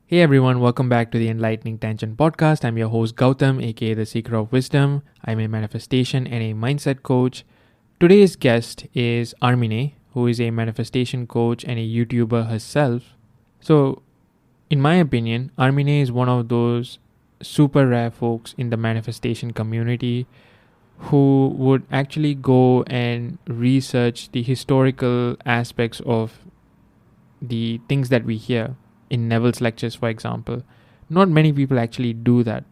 Hey everyone, welcome back to the Enlightening Tangent podcast. I'm your host Gautam, aka the Seeker of Wisdom. I'm a manifestation and a mindset coach. Today's guest is Armine, who is a manifestation coach and a YouTuber herself. So, in my opinion, Armine is one of those super rare folks in the manifestation community who would actually go and research the historical aspects of the things that we hear in Neville's lectures, for example. Not many people actually do that.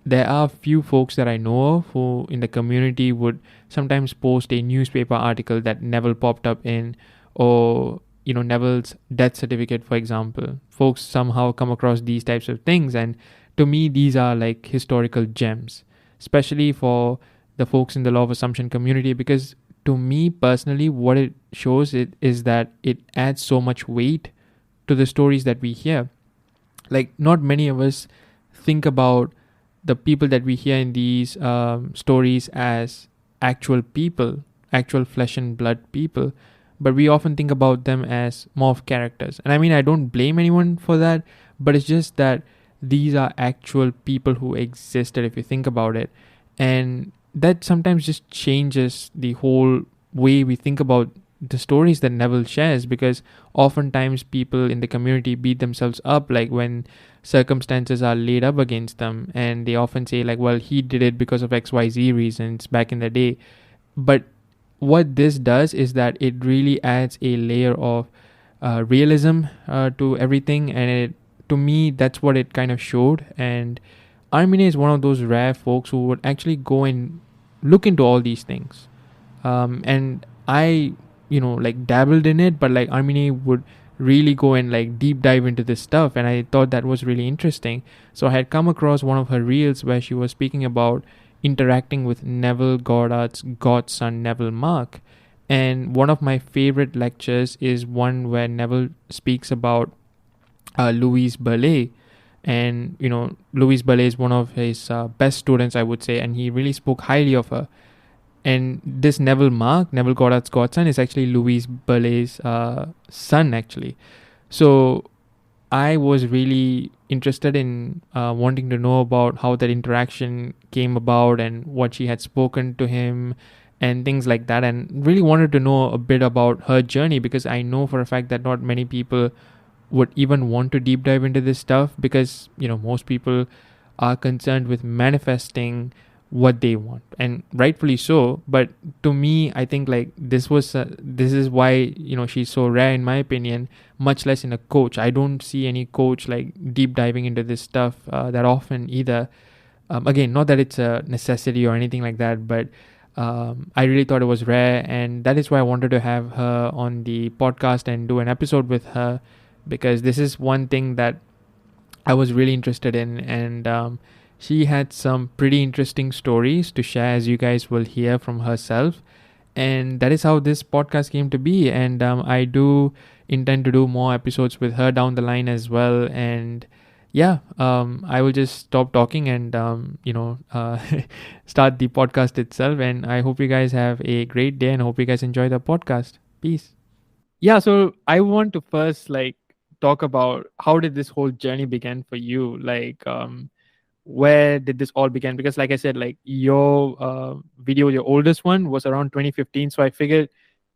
There are few folks that I know of who in the community would sometimes post a newspaper article that Neville popped up in, or Neville's death certificate, for example. Folks somehow come across these types of things, and to me these are like historical gems, especially for the folks in the law of assumption community, because to me personally what it shows it is that it adds so much weight to the stories that we hear. Like, not many of us think about the people that we hear in these stories as actual people, actual flesh and blood people, but we often think about them as more of characters. And I mean, I don't blame anyone for that, but it's just that these are actual people who existed if you think about it. And that sometimes just changes the whole way we think about the stories that Neville shares, because oftentimes people in the community beat themselves up like when circumstances are laid up against them, and they often say like, well, he did it because of XYZ reasons back in the day. But what this does is that it really adds a layer of realism to everything, and to me that's what it kind of showed. And Armine is one of those rare folks who would actually go and look into all these things. And I like dabbled in it, but like Armine would really go and like deep dive into this stuff, and I thought that was really interesting. So I had come across one of her reels where she was speaking about interacting with Neville Goddard's godson Neville Mark. And one of my favorite lectures is one where Neville speaks about Louise Burleigh. And Louise Burleigh is one of his best students, I would say, and he really spoke highly of her. And this Neville Mark, Neville Goddard's godson, is actually Louise Burleigh's son, actually. So I was really interested in wanting to know about how that interaction came about and what she had spoken to him and things like that, and really wanted to know a bit about her journey, because I know for a fact that not many people would even want to deep dive into this stuff, because most people are concerned with manifesting what they want, and rightfully so. But to me, I think like this is why she's so rare in my opinion, much less in a coach. I don't see any coach like deep diving into this stuff that often either. Again, not that it's a necessity or anything like that, but I really thought it was rare, and that is why I wanted to have her on the podcast and do an episode with her, because this is one thing that I was really interested in. And she had some pretty interesting stories to share, as you guys will hear from herself. And that is how this podcast came to be. And I do intend to do more episodes with her down the line as well. And yeah, I will just stop talking and, start the podcast itself. And I hope you guys have a great day and hope you guys enjoy the podcast. Peace. Yeah, so I want to first like talk about how did this whole journey begin for you? Like, where did this all begin? Because like I said, like your video, your oldest one was around 2015. So I figured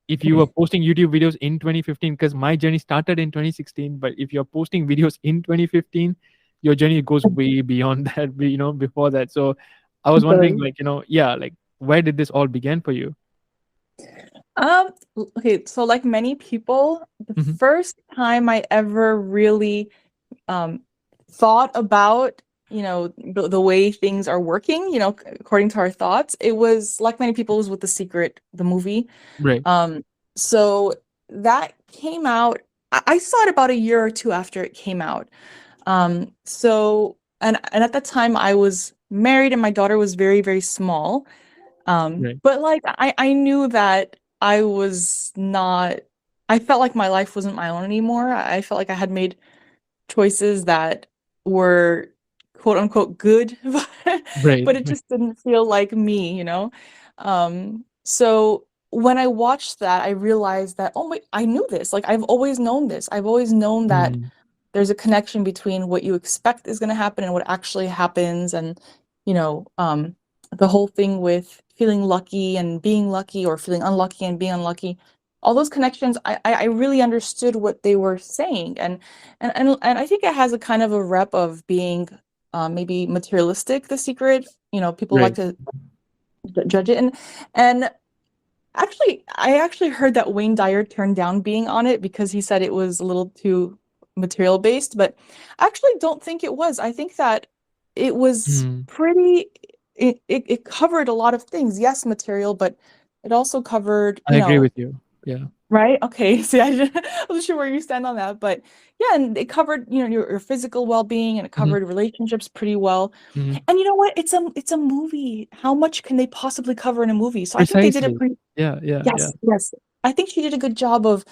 if you were posting YouTube videos in 2015, because my journey started in 2016, but if you're posting videos in 2015, your journey goes way beyond that, before that. So I was wondering, like, like where did this all begin for you? Um, okay, so like many people, the first time I ever really thought about, the way things are working, according to our thoughts, it was like many people, was with The Secret, the movie. Right. So that came out, I saw it about a year or two after it came out. So and at that time I was married and my daughter was very, very small. Right. But like I knew that I felt like my life wasn't my own anymore. I felt like I had made choices that were quote unquote good, Right. but it just didn't feel like me. So when I watched that, I realized that, oh my, I knew this. Like I've always known this. I've always known that Mm. there's a connection between what you expect is going to happen and what actually happens. And, the whole thing with feeling lucky and being lucky, or feeling unlucky and being unlucky, all those connections, I really understood what they were saying. And I think it has a kind of a rep of being maybe materialistic, The Secret. People like Right. to judge it. And actually, I actually heard that Wayne Dyer turned down being on it because he said it was a little too material based, but I actually don't think it was. I think that it was Mm. pretty, it covered a lot of things. Yes, material, but it also covered, I agree with you. Yeah. right? Okay. See, I wasn't sure where you stand on that, but yeah, and it covered, your physical well-being, and it Hmm. covered relationships pretty well. Hmm. And you know what? It's a movie. How much can they possibly cover in a movie? So I think they did it Precisely. pretty. Yeah. Yeah. Yeah. Yes, yes. I think she did a good job of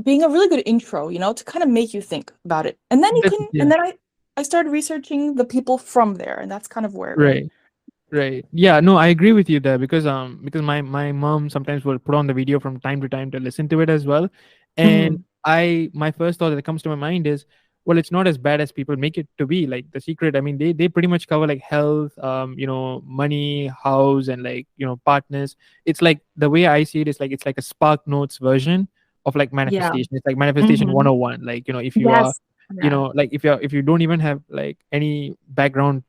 being a really good intro, to kind of make you think about it. And then Yeah. I started researching the people from there, and that's kind of where it went. Right. Right. Yeah, no, I agree with you there because my mom sometimes will put on the video from time to time to listen to it as well. And Mhm. my first thought that comes to my mind is, well, it's not as bad as people make it to be. Like The Secret, I mean, they pretty much cover like health, money, house, and like, partners. It's like, the way I see it is like, it's like a Spark Notes version of like Yeah. manifestation. It's like manifestation Mhm. 101. Like, if you are, Yes. Yeah. like if you don't even have like any background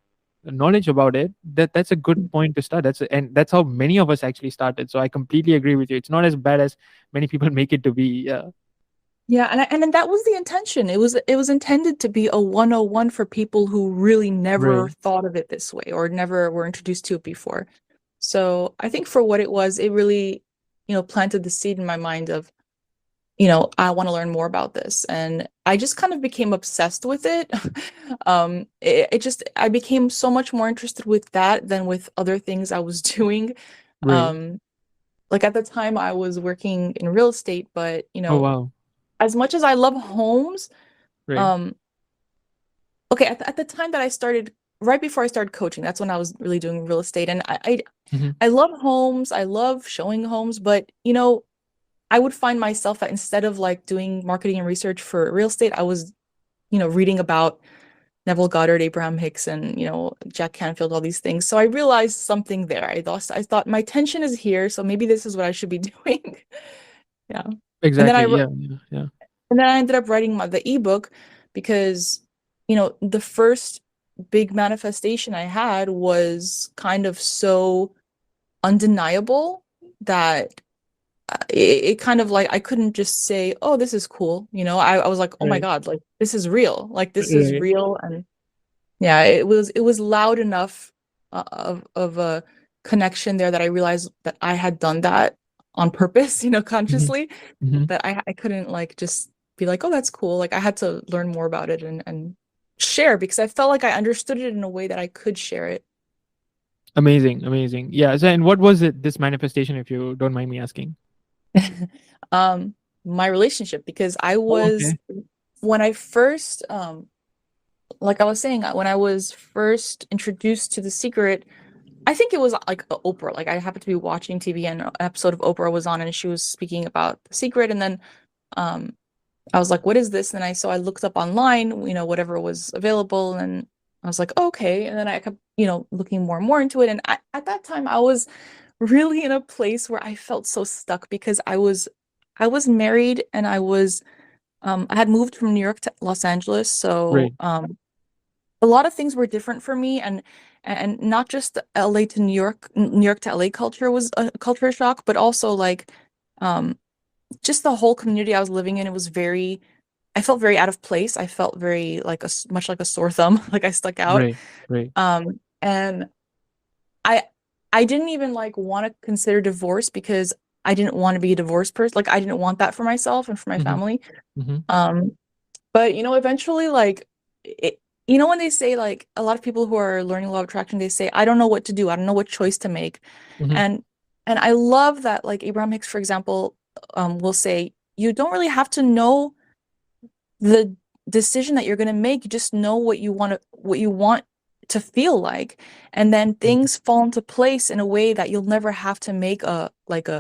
knowledge about it, that's a good point to start. And that's how many of us actually started. So I completely agree with you. It's not as bad as many people make it to be. Yeah. Yeah, and then that was the intention. It was intended to be a 101 for people who really never Right. thought of it this way, or never were introduced to it before. So I think for what it was, it really, planted the seed in my mind of, I want to learn more about this. And I just kind of became obsessed with it. I became so much more interested with that than with other things I was doing. Right. Um, like at the time I was working in real estate, but Oh, wow. as much as I love homes, Right. um, okay, at the time that I started, right before I started coaching, that's when I was really doing real estate. And Hmm. I love homes, I love showing homes, but I would find myself that instead of like doing marketing and research for real estate, I was, reading about Neville Goddard, Abraham Hicks, and Jack Canfield, all these things. So I realized something there. I thought my attention is here, so maybe this is what I should be doing. Yeah. And then I Exactly. wrote, Yeah. Yeah. Yeah. and then I ended up writing the ebook because, the first big manifestation I had was kind of so undeniable that it kind of like I couldn't just say, "Oh, this is cool." I was like, "Oh my Right. God, like this is real. Like this is Right. real." And yeah, it was loud enough of a connection there that I realized that I had done that on purpose, Hmm. consciously, Hmm. that I couldn't like just be like, "Oh, that's cool." Like I had to learn more about it and share because I felt like I understood it in a way that I could share it. Amazing. Amazing. Yeah. So, and what was it, this manifestation, if you don't mind me asking? Um, my relationship, because I Oh, was okay. when I first like I was saying, when I was first introduced to The Secret, I think it was like Oprah. Like I happened to be watching TV and an episode of Oprah was on and she was speaking about The Secret. And then um I was like, what is this? And I looked up online, whatever was available, and I was like, oh, okay. And then I kept, looking more and more into it. And at that time I was really in a place where I felt so stuck because I was married and I had moved from New York to Los Angeles. So Right. a lot of things were different for me, and not just the LA to New York to LA culture was a culture shock, but also like um just the whole community I was living in. It was very I felt very out of place. I felt very like much like a sore thumb, like I stuck out. Right. Right. And I I didn't even like want to consider divorce because I didn't want to be a divorced person. Like I didn't want that for myself and for my Hmm. family. Hmm. Um But eventually, like when they say like a lot of people who are learning law of attraction, they say, I don't know what to do. I don't know what choice to make. Hmm. And I love that like Abraham Hicks, for example, will say, you don't really have to know the decision that you're gonna make. You just know what you want to feel like. And then things fall into place in a way that you'll never have to make a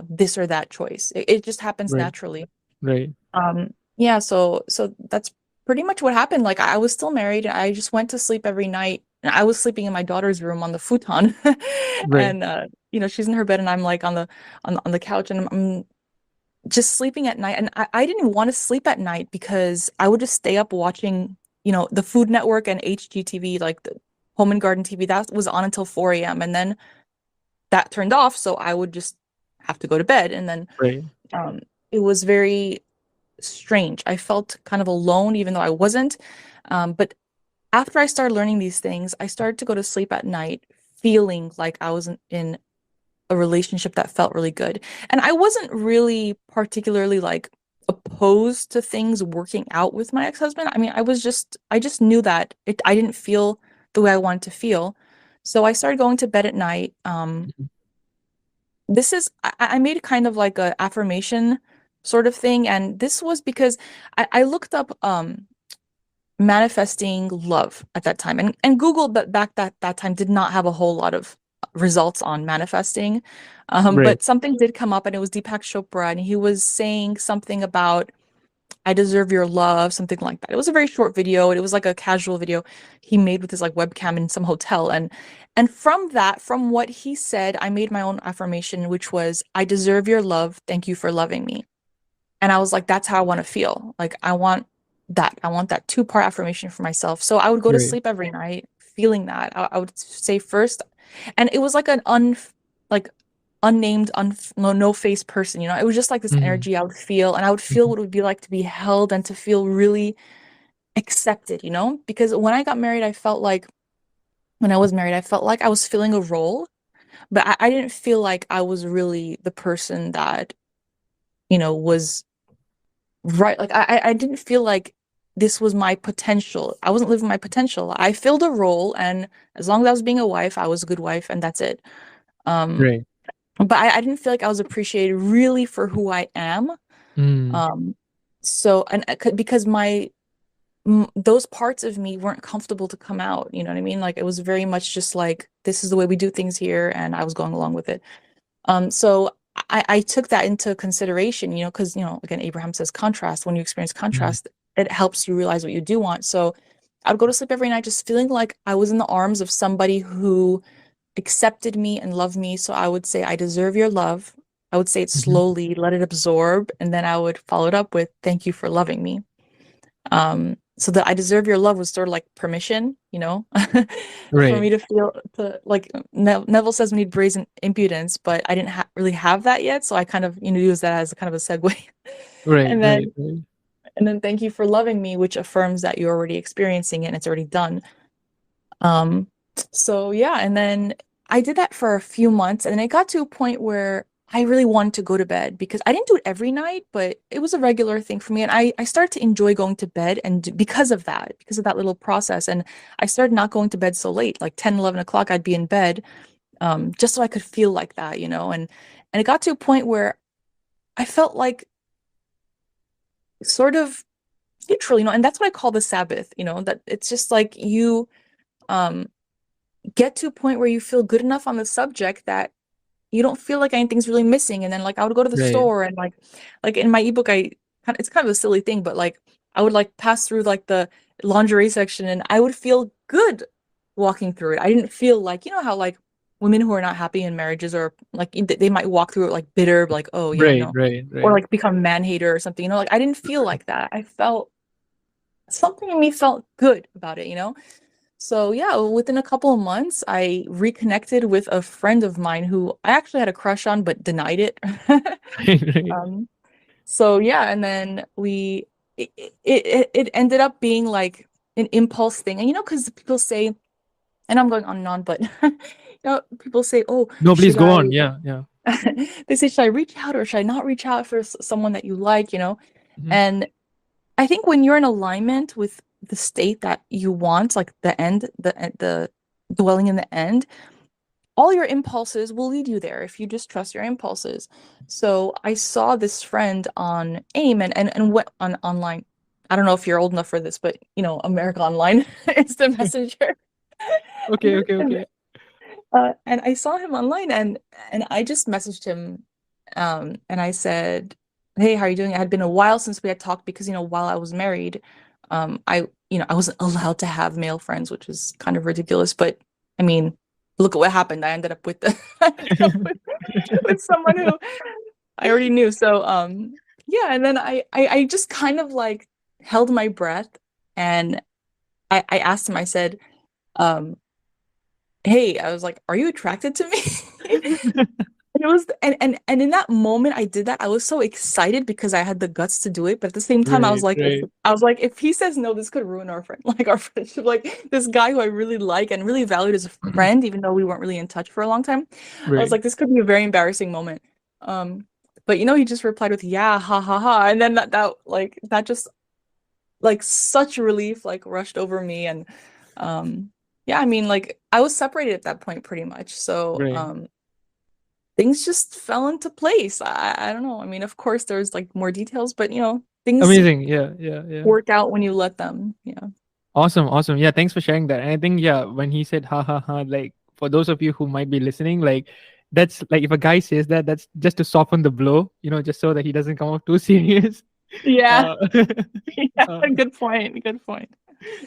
this or that choice. It just happens Right. naturally. Right. Yeah, so that's pretty much what happened. Like I was still married. And I just went to sleep every night. And I was sleeping in my daughter's room on the futon, Right. and she's in her bed, and I'm like on the couch, and I'm just sleeping at night. And I didn't want to sleep at night because I would just stay up watching, the Food Network and HGTV, like the Home and Garden TV. That was on until 4 a.m. and then that turned off, so I would just have to go to bed. And then Right. it was very strange. I felt kind of alone, even though I wasn't. But after I started learning these things, I started to go to sleep at night feeling like I was in a relationship that felt really good. And I wasn't really particularly like opposed to things working out with my ex-husband. I mean, I just knew that I didn't feel the way I wanted to feel. So I started going to bed at night. Mhm. I made kind of like a affirmation sort of thing. And this was because I looked up manifesting love at that time, and Google, but back that time did not have a whole lot of results on manifesting. Right. But something did come up, and it was Deepak Chopra, and he was saying something about I deserve your love, something like that. It was a very short video. It was like a casual video he made with his like webcam in some hotel. And from what he said, I made my own affirmation, which was I deserve your love. Thank you for loving me. And I was like, that's how I want to feel. Like I want that. I want that two-part affirmation for myself. So I would go to Right. sleep every night feeling that. I would say first, and it was like like unnamed, no face person. It was just like this Mhm. energy I would feel, and I would feel Mhm. what it would be like to be held and to feel really accepted. Because when I got married, when I was married, I felt like I was filling a role, but I didn't feel like I was really the person that was right. Like I didn't feel like this was my potential. I wasn't living my potential. I filled a role, and as long as I was being a wife, I was a good wife, and that's it. Um, Right. but I didn't feel like I was appreciated really for who I am. Mm. Um, so and because those parts of me weren't comfortable to come out. You know what I mean? Like it was very much just like this is the way we do things here, and I was going along with it. So I took that into consideration, because, again, Abraham says contrast. When you experience Mhm. contrast, it helps you realize what you do want. So I would go to sleep every night just feeling like I was in the arms of somebody who accepted me and loved me. So I would say, I deserve your love. I would say it Mhm. slowly, let it absorb, and then I would follow it up with, thank you for loving me. So that I deserve your love was sort of like permission, for Right. me to feel to like Neville says we need brazen impudence, but I didn't really have that yet, so I kind of use that as a kind of a segue. Right. and Right. then Right. and then thank you for loving me, which affirms that you're already experiencing it and it's already done. Um, so yeah, and then I did that for a few months, and then it got to a point where I really wanted to go to bed because I didn't do it every night, but it was a regular thing for me. And I started to enjoy going to bed because of that little process. And I started not going to bed so late, like 10, 11 o'clock, I'd be in bed, just so I could feel like that, and it got to a point where I felt like sort of neutral, and that's what I call the Sabbath, that it's just like you, um, get to a point where you feel good enough on the subject that you don't feel like anything's really missing. And then like I would go to the Right. store and like in my ebook, it's kind of a silly thing, but like I would like pass through like the lingerie section and I would feel good walking through it. I didn't feel like, how like women who are not happy in marriages or like they might walk through it like bitter, like, oh yeah, Right. Right. or Right. like become man hater or something, like I didn't feel like that. I felt something in me felt good about it. So yeah, within a couple of months, I reconnected with a friend of mine who I actually had a crush on but denied it. Right. Right. Um, so yeah, and then it ended up being like an impulse thing. And because people say, and I'm going on and on, but people say, "Oh, No, please should go I?" on. Yeah. Yeah. They say, "Should I reach out or should I not reach out for someone that you like?" Mhm. And I think when you're in alignment with the state that you want, like the dwelling in the end, all your impulses will lead you there if you just trust your impulses. So I saw this friend on AIM and what on online. I don't know if you're old enough for this, but America Online is the messenger. Okay. Okay. And, Okay. and I saw him online and I just messaged him, and I said, "Hey, how are you doing?" It had been a while since we had talked because while I was married, I wasn't allowed to have male friends, which is kind of ridiculous. But I mean, look at what happened. I ended up with I ended up with someone who I already knew. So yeah, and then I just kind of like held my breath, and I asked him, I said, um, hey, I was like, are you attracted to me? And it was and in that moment I did that. I was so excited because I had the guts to do it, but at the same time Right, right, I was like, if he says no, this could ruin our friend, like our friendship. Like this guy who I really like and really valued as a friend, even though we weren't really in touch for a long time. I was right, like, this could be a very embarrassing moment. But he just replied with, yeah, ha ha ha. And then that just like such relief like rushed over me. And yeah, I mean, like I was separated at that point pretty much. So right. things just fell into place. I don't know. I mean, of course there's like more details, but things Amazing. Yeah, yeah, yeah. work out when you let them. Yeah. Awesome, awesome. Yeah, thanks for sharing that. And I think, yeah, when he said ha ha ha, like for those of you who might be listening, like that's like if a guy says that, that's just to soften the blow, just so that he doesn't come off too serious. Yeah. Uh, Yeah. uh, Good point. Good point.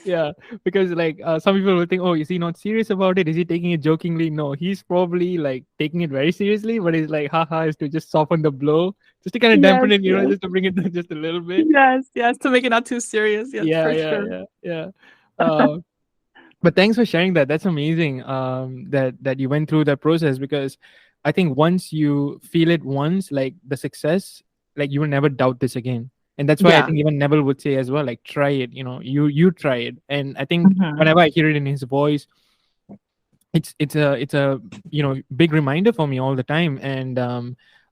yeah, because like some people will think, oh, is he not serious about it? Is he taking it jokingly? No, he's probably like taking it very seriously, but it's like haha is to just soften the blow, just to kind of Yes, dampen it, yes. just to bring it down just a little bit. Yes, yes, to make it not too serious. Yes, Yeah, for yeah, sure. yeah, yeah. uh, but thanks for sharing that. That's amazing, that you went through that process, because I think once you feel it once, like the success, like you will never doubt this again. And that's why I Yeah. think even Neville would say as well, like try it, you try it. And I think Mhm. whenever I hear it in his voice, it's a big reminder for me all the time. And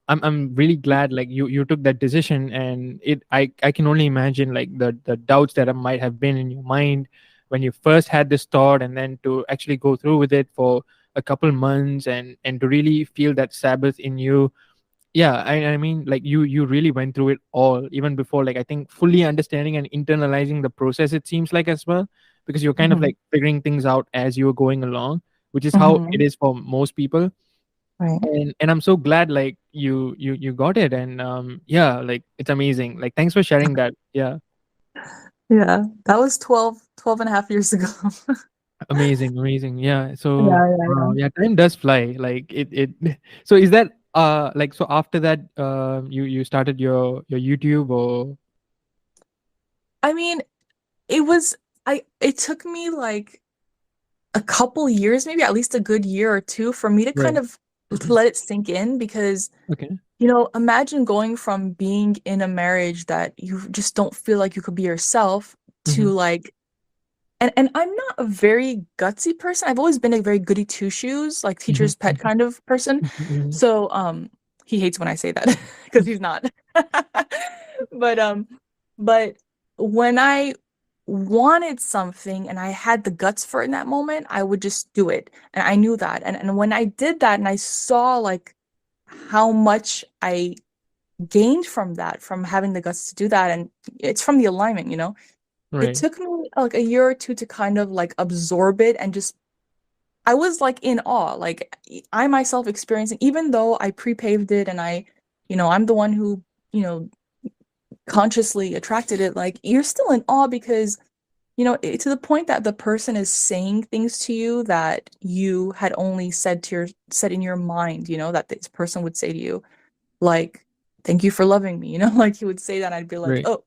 I'm really glad like you took that decision. And I can only imagine like the doubts that might have been in your mind when you first had this thought, and then to actually go through with it for a couple months, and to really feel that Sabbath in you. Yeah, I mean, like you really went through it all, even before, like I think fully understanding and internalizing the process, it seems like, as well, because you're kind of Mhm. like figuring things out as you're going along, which is how it Mhm. is for most people. Right. And I'm so glad like you got it. And yeah, like it's amazing. Like thanks for sharing that. Yeah. Yeah. That was 12 and a half years ago. Amazing, amazing. Yeah. So Yeah, yeah, yeah. yeah, time does fly. Like it so is that like, so after that you started your YouTube, or I mean, it was it took me like a couple years, maybe at least a good year or two for me to kind right? of to let it sink in because Okay. imagine going from being in a marriage that you just don't feel like you could be yourself to Mhm. like and I'm not a very gutsy person. I've always been a very goody two shoes, like Mhm. teacher's pet kind of person. Mhm. So he hates when I say that because he's not. But but when I wanted something and I had the guts for it in that moment, I would just do it. And I knew that. And when I did that and I saw like how much I gained from that, from having the guts to do that, and it's from the alignment. It Right. took me like a year or two to kind of like absorb it and just I was like in awe. Like I myself experiencing, even though I pre-paved it and I'm the one who, you know, consciously attracted it, like you're still in awe because, to the point that the person is saying things to you that you had only said in your mind, that this person would say to you, like, thank you for loving me, like he would say that and I'd be like, Right. oh,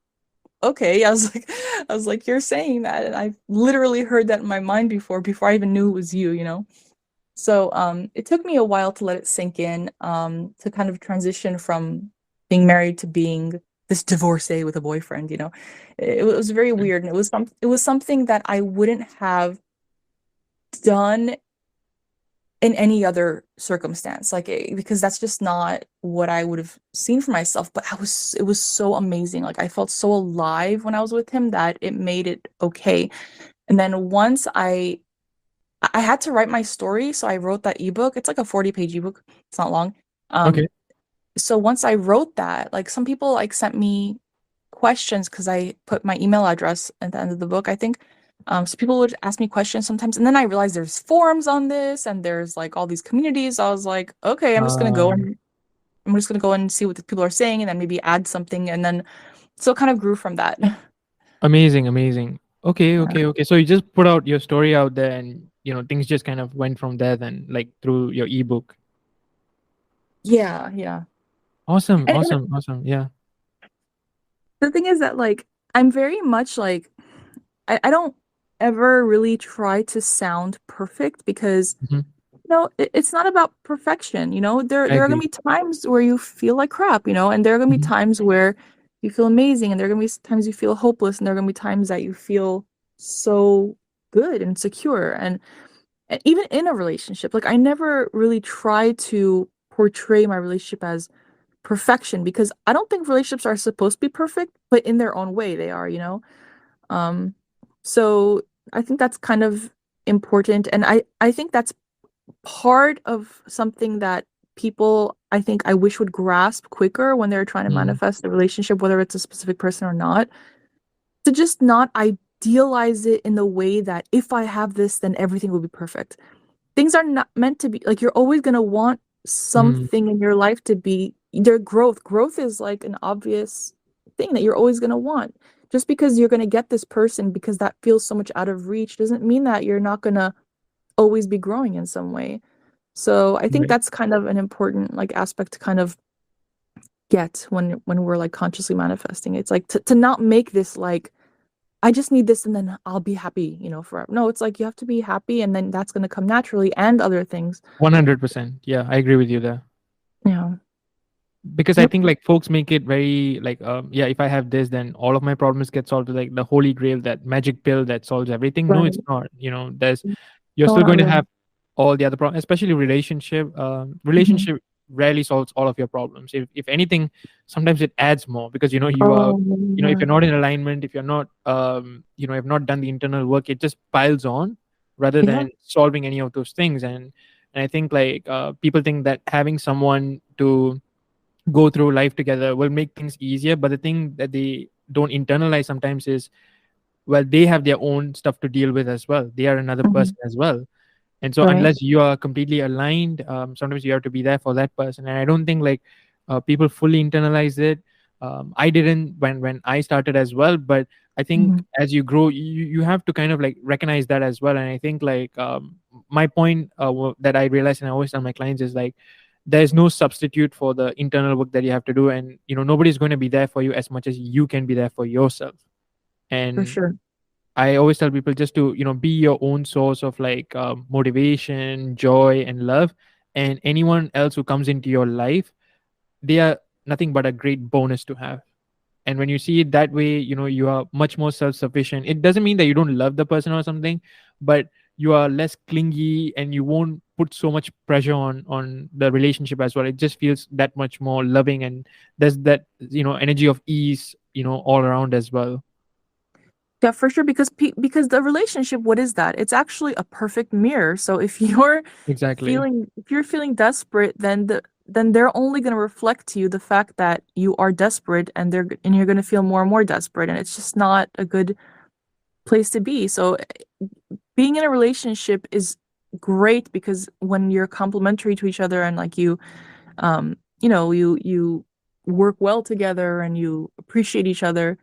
okay. I was like, you're saying that, and I've literally heard that in my mind before I even knew it was you. So it took me a while to let it sink in, to kind of transition from being married to being this divorcee with a boyfriend. It was very Mm. weird, and it was something that I wouldn't have done in any other circumstance, like because that's just not what I would have seen for myself. But it was so amazing. Like I felt so alive when I was with him that it made it okay. And then once I had to write my story, so I wrote that ebook. It's like a 40-page ebook. It's not long. Okay. So once I wrote that, like some people like sent me questions because I put my email address at the end of the book, I think. So people would ask me questions sometimes, and then I realized there's forums on this and there's like all these communities. I was like, okay, I'm just gonna go and see what the people are saying and then maybe add something, and then so it kind of grew from that. Amazing, amazing. Okay, Yeah. okay, okay. So you just put out your story out there, and things just kind of went from there. Then, like through your ebook. Yeah, yeah. Awesome, And awesome, awesome. Yeah. the thing is that like I'm very much like I don't ever really try to sound perfect because Hmm. no, it's not about perfection. I There are gonna agree. be times where you feel like crap, and there are gonna be Hmm. times where you feel amazing, and there are gonna be times you feel hopeless, and there are gonna be times that you feel so good and secure. And even in a relationship, like I never really try to portray my relationship as perfection because I don't think relationships are supposed to be perfect, but in their own way they are. Um, so I think that's kind of important, and I think that's part of something that people I think I wish would grasp quicker when they're trying to Mm, manifest a relationship, whether it's a specific person or not, to just not idealize it in the way that if I have this, then everything will be perfect. Things are not meant to be like you're always going to want mm, something in your life to be their growth. Growth is like an obvious thing that you're always going to want. Just because you're going to get this person because that feels so much out of reach doesn't mean that you're not going to always be growing in some way. So I think right. that's kind of an important like aspect to kind of get when we're like consciously manifesting. It's like to not make this like I just need this and then I'll be happy, forever. No, it's like you have to be happy and then that's going to come naturally and other things. 100%. Yeah, I agree with you there. Yeah. Because I Yep. think like folks make it very like yeah, if I have this, then all of my problems get solved. Like the holy grail, that magic pill that solves everything. No, it's Right. not. There's you're No, still not going to really. have all the other problems, especially relationship. Mhm. Relationship rarely solves all of your problems. If anything, sometimes it adds more because you are Oh, if yeah. you're not in alignment, if you're not have not done the internal work, it just piles on rather Yeah, than solving any of those things. And I think like people think that having someone to go through life together will make things easier, but the thing that they don't internalize sometimes is, well, they have their own stuff to deal with as well. They are another mhm. person as well. And so Right. unless you are completely aligned, sometimes you have to be there for that person. And I don't think like people fully internalize it. I didn't when I started as well, but I think Mhm. as you grow, you have to kind of like recognize that as well. And I think like my point that I realize, and I always tell my clients, is like there's no substitute for the internal work that you have to do. And nobody's going to be there for you as much as you can be there for yourself. For And sure. I always tell people just to be your own source of like motivation, joy, and love. And anyone else who comes into your life, they are nothing but a great bonus to have. And when you see it that way, you are much more self-sufficient. It doesn't mean that you don't love the person or something, but you are less clingy and you won't put so much pressure on the relationship as well. It just feels that much more loving, and there's that energy of ease all around as well. Yeah, for sure. Because the relationship, what is that? It's actually a perfect mirror. So if you're Exactly. feeling desperate, then they're only going to reflect to you the fact that you are desperate, and you're going to feel more and more desperate, and it's just not a good place to be. So being in a relationship is great because when you're complementary to each other and like you work well together and you appreciate each other,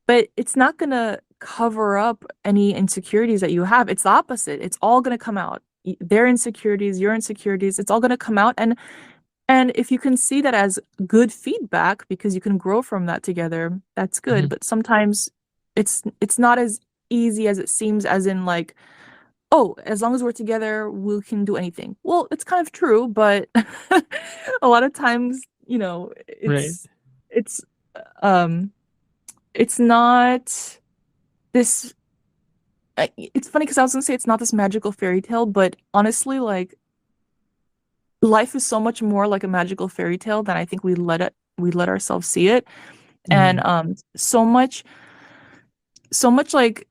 but it's not gonna cover up any insecurities that you have. It's the opposite. It's all gonna come out. Their insecurities, your insecurities, it's all gonna come out. And if you can see that as good feedback because you can grow from that together, that's good. Mhm. But sometimes it's not as easy as it seems, as in like, oh, as long as we're together, we can do anything. Well, it's kind of true, but a lot of times, Right. it's um it's not this it's funny because I was gonna say it's not this magical fairy tale, but honestly, like life is so much more like a magical fairy tale than I think we let ourselves see it. And Mm. so much like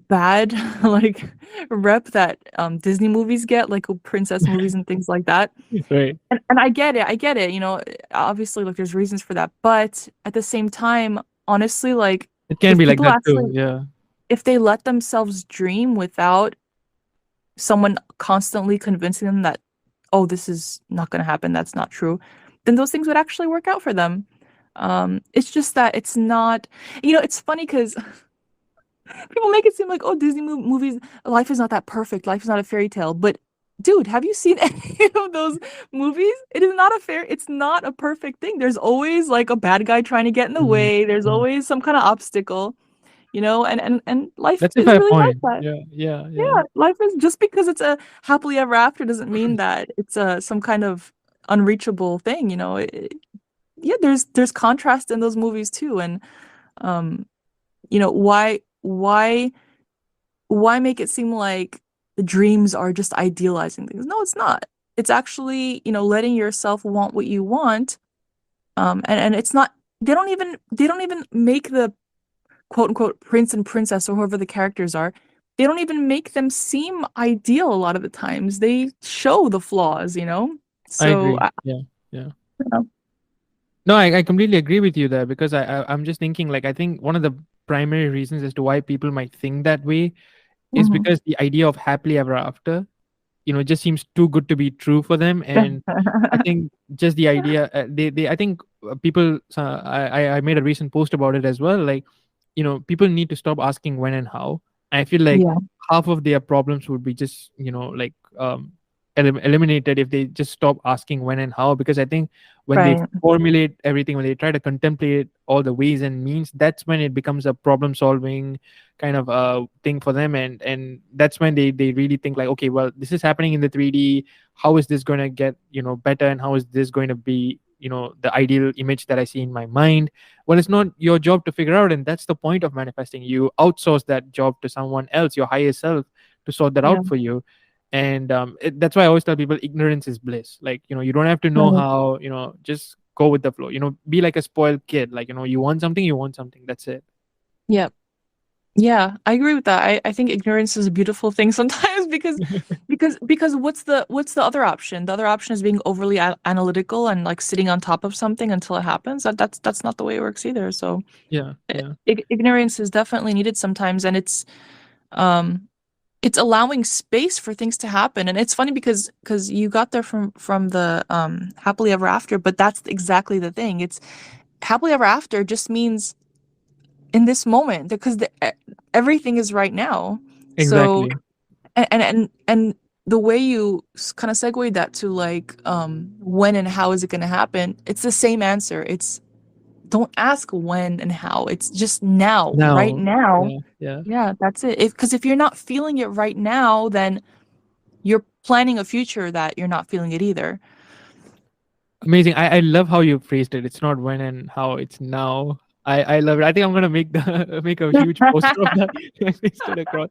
bad like rep that Disney movies get, like princess movies and things like that. Right. And I get it, obviously like there's reasons for that, but at the same time, honestly, like It can if be like people that actually too. Yeah. if they let themselves dream without someone constantly convincing them that, oh, this is not going to happen, that's not true, then those things would actually work out for them. It's just that it's not, it's funny because People make it seem like, oh, Disney movies, life is not that perfect. Life is not a fairy tale. But dude, have you seen any of those movies? It is not a it's not a perfect thing. There's always like a bad guy trying to get in the Mm, way. There's mm. always some kind of obstacle, and life That's a is fair really like point. that. Yeah, yeah, yeah. Yeah, life is just because it's a happily ever after doesn't mean that it's a some kind of unreachable thing, yeah, there's contrast in those movies too, and um, why make it seem like the dreams are just idealizing things? No, it's not. It's actually, letting yourself want what you want. And it's not, they don't even make the quote unquote prince and princess or whoever the characters are. They don't even make them seem ideal a lot of the times. They show the flaws. I So, agree. Yeah, yeah. I- No, I completely agree with you there because I'm just thinking like I think one of the primary reasons as to why people might think that way is Mhm. because the idea of happily ever after, just seems too good to be true for them. And I think just the idea, they I think people, I made a recent post about it as well. Like, people need to stop asking when and how. I feel like Yeah, half of their problems would be just, like, eliminated if they just stop asking when and how. Because I think when they right. formulate everything, when they try to contemplate all the ways and means, that's when it becomes a problem solving kind of thing for them. And that's when they really think like, okay, well, this is happening in the 3D. How is this going to get better, and how is this going to be the ideal image that I see in my mind? Well, it's not your job to figure out, and that's the point of manifesting. You outsource that job to someone else, your higher self, to sort that Yeah, out for you. And that's why I always tell people ignorance is bliss. Like, you don't have to know right. how, just go with the flow. Be like a spoiled kid. Like, you want something, you want something, that's it. Yeah. Yeah, I agree with that. I think ignorance is a beautiful thing sometimes because what's the other option? The other option is being overly analytical and like sitting on top of something until it happens. That's not the way it works either. So Yeah, yeah. ignorance is definitely needed sometimes, and um it's allowing space for things to happen. And it's funny because you got there from the happily ever after, but that's exactly the thing. It's happily ever after just means in this moment because everything is right now. So Exactly. and the way you kind of segued that to like when and how is it going to happen, it's the same answer. It's don't ask when and how, it's just now, right Now. now. Yeah, yeah. Yeah, that's it. If you're not feeling it right now, then you're planning a future that you're not feeling it either. Amazing. I love how you phrased it. It's not when and how, it's now. I love it. I think I'm gonna make the make a huge poster of that and paste it across.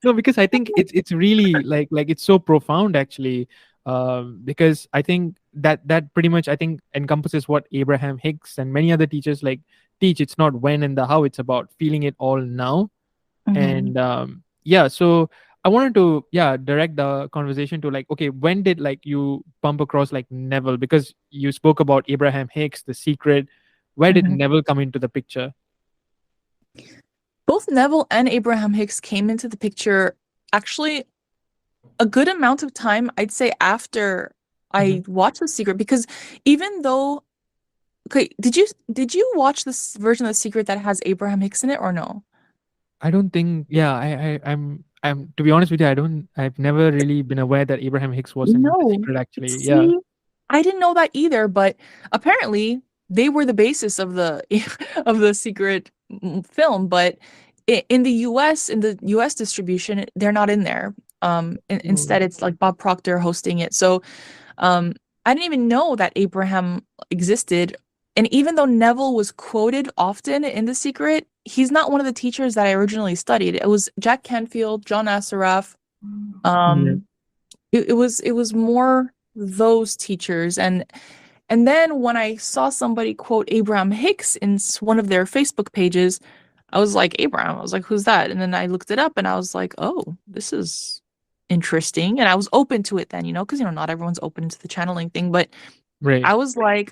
No, because I think it's really like it's so profound actually. Because I think that pretty much I think encompasses what Abraham Hicks and many other teachers like teach. It's not when and the how, it's about feeling it all now. Mhm. And yeah, so I wanted to, yeah, direct the conversation to like, okay, when did like you bump across like Neville? Because you spoke about Abraham Hicks, The Secret. Where did Mhm. Neville come into the picture? Both Neville and Abraham Hicks came into the picture actually a good amount of time, I'd say, after Hmm. I watched The Secret, because even though, okay, did you watch this version of The Secret that has Abraham Hicks in it or no? I don't think, yeah, I'm to be honest with you, I've never really been aware that Abraham Hicks was in The No. Secret actually. Yeah. See, I didn't know that either, but apparently they were the basis of the of the Secret film, but in the US, in the US distribution, they're not in there. Oh, Instead it's like Bob Proctor hosting it. So Um, I didn't even know that Abraham existed. And even though Neville was quoted often in The Secret, he's not one of the teachers that I originally studied. It was Jack Canfield, John Assaraf. yeah. Um, it was more those teachers. And then when I saw somebody quote Abraham Hicks in one of their Facebook pages, I was like, Abraham. I was like, who's that? And then I looked it up and I was like, oh, this is interesting. And I was open to it then, because not everyone's open to the channeling thing. But Right. I was like,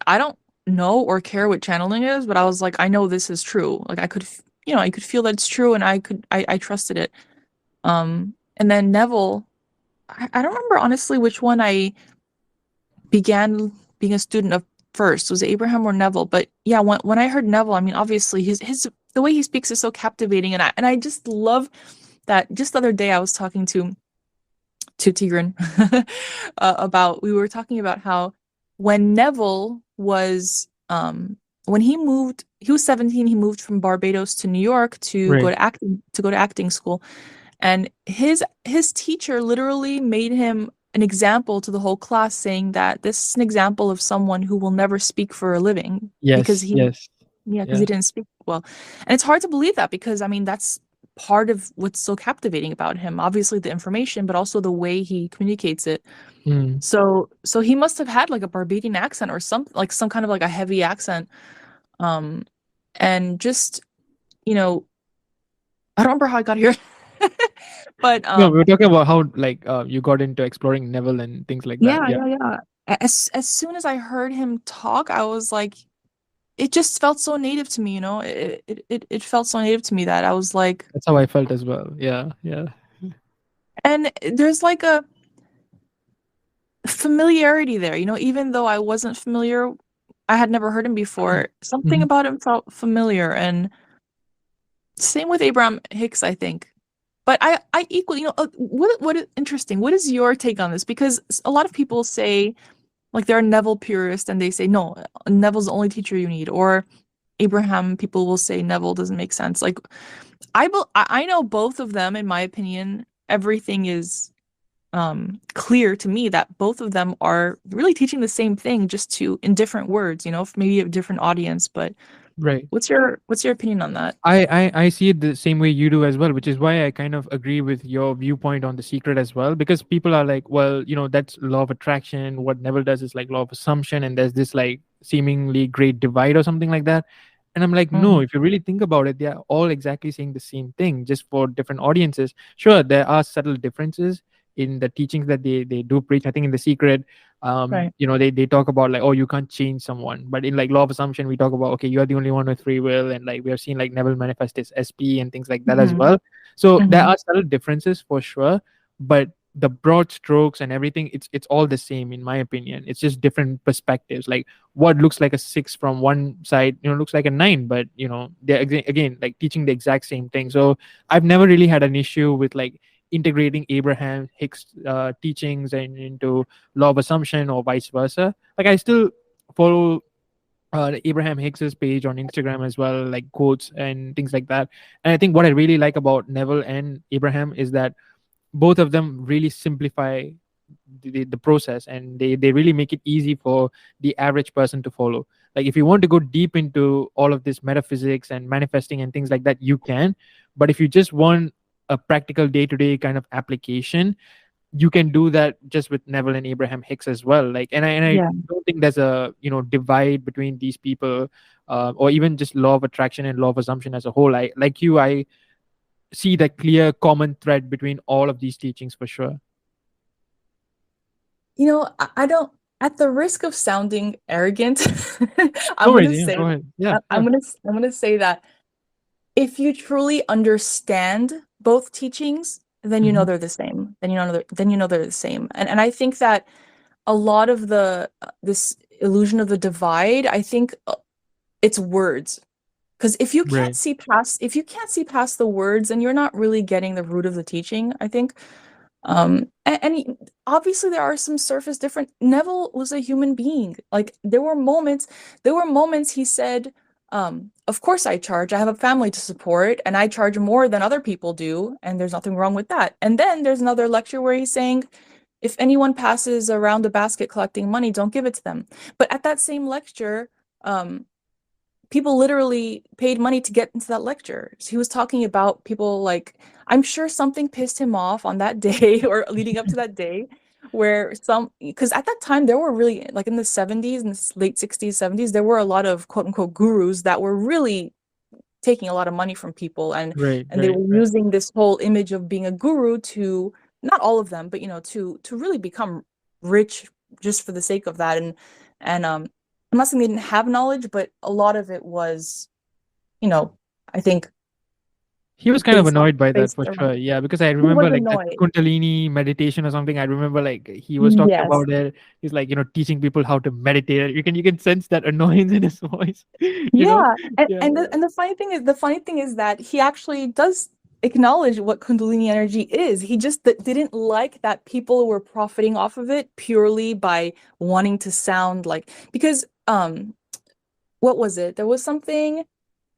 I don't know or care what channeling is, but I was like, I know this is true. Like I could feel that it's true, and I trusted it. And then Neville, I don't remember honestly which one I began being a student of first. Was it Abraham or Neville? But yeah, when I heard Neville, I mean, obviously his the way he speaks is so captivating, and I just love that. Just the other day, I was talking to Tigran about we were talking about how when Neville was when he was 17, he moved from Barbados to New York to Right. go to acting school, and his teacher literally made him an example to the whole class, saying that this is an example of someone who will never speak for a living because Yes. Yes. because Yeah. he didn't speak well. And it's hard to believe that, because I mean that's part of what's so captivating about him. Obviously the information, but also the way he communicates it. Mm. So he must have had like a Barbadian accent or some kind of like a heavy accent. Um and just, you know, I don't remember how I got here. But No, we were talking about how like you got into exploring Neville and things like that. yeah, Yeah. yeah. As soon as I heard him talk, I was like, it just felt so native to me, you know. It felt so native to me that I was like, That's how I felt as well. Yeah. Yeah. and there's like a familiarity there, you know, even though I wasn't familiar, I had never heard him before. Something Mhm. about him felt familiar, and same with Abraham Hicks, I think. But I equally, you know, what is interesting? What is your take on this? Because a lot of people say, like, they're Neville purists, and they say no, Neville's the only teacher you need, or Abraham people will say Neville doesn't make sense. Like, I know both of them. In my opinion, everything is clear to me that both of them are really teaching the same thing, just to in different words, you know, maybe a different audience. But Right. what's your opinion on that? I see it the same way you do as well, which is why I kind of agree with your viewpoint on The Secret as well. Because people are like, well, that's law of attraction. What Neville does is like law of assumption, and there's this like seemingly great divide or something like that. And I'm like, no, Mhm. if you really think about it, they are all exactly saying the same thing, just for different audiences. Sure, there are subtle differences in the teachings that they do preach. I think in The Secret, Right. they talk about like, oh, you can't change someone, but in like law of assumption we talk about, okay, you're the only one with free will, and like we have seen like Neville manifest his SP and things like that as Hmm. well. So there Hmm. are subtle differences for sure, but the broad strokes and everything, it's all the same in my opinion. It's just different perspectives. Like what looks like a 6 from one side, looks like a 9, but they're again like teaching the exact same thing. So I've never really had an issue with like integrating Abraham Hicks teachings and into law of assumption or vice versa. Like I still follow Abraham Hicks's page on Instagram as well, like quotes and things like that. And I think what I really like about Neville and Abraham is that both of them really simplify the process, and they really make it easy for the average person to follow. Like if you want to go deep into all of this metaphysics and manifesting and things like that, you can. But if you just want a practical day-to-day kind of application, you can do that just with Neville and Abraham Hicks as well. Like, and I Yeah. don't think there's a divide between these people, or even just law of attraction and law of assumption as a whole. I see that clear common thread between all of these teachings for sure. You know, I don't, at the risk of sounding arrogant, No I'm worries. gonna Yeah, say, go ahead. Yeah, I'm yeah. gonna say that if you truly understand both teachings, then you know Hmm. they're the same. Then you know they're the same. And I think that a lot of the this illusion of the divide, I think it's words. Because Right. if you can't see past the words, then you're not really getting the root of the teaching, I think. Obviously there are some surface different. Neville was a human being. Like there were moments he said, of course I charge. I have a family to support, and I charge more than other people do, and there's nothing wrong with that. And then there's another lecture where he's saying, if anyone passes around the basket collecting money, don't give it to them. But at that same lecture, um, people literally paid money to get into that lecture. So he was talking about people, like, I'm sure something pissed him off on that day or leading up to that day, where because at that time there were really, like, in the 70s and late 60s, 70s, there were a lot of quote unquote gurus that were really taking a lot of money from people, Right. and they Right. were Right. using this whole image of being a guru to, not all of them, but to really become rich just for the sake of that. And I'm not saying they didn't have knowledge, but a lot of it was, you know, I think He was kind of based on annoyed by that based for around. sure. Yeah, because I He was remember like that annoyed. Kundalini meditation or something. I remember like he was talking Yes. about it. He's like, teaching people how to meditate. You can sense that annoyance in his voice. you know? Yeah, and Yeah, and the, yeah. and the funny thing is that he actually does acknowledge what Kundalini energy is. He just didn't like that people were profiting off of it purely by wanting to sound like, because what was it? There was something.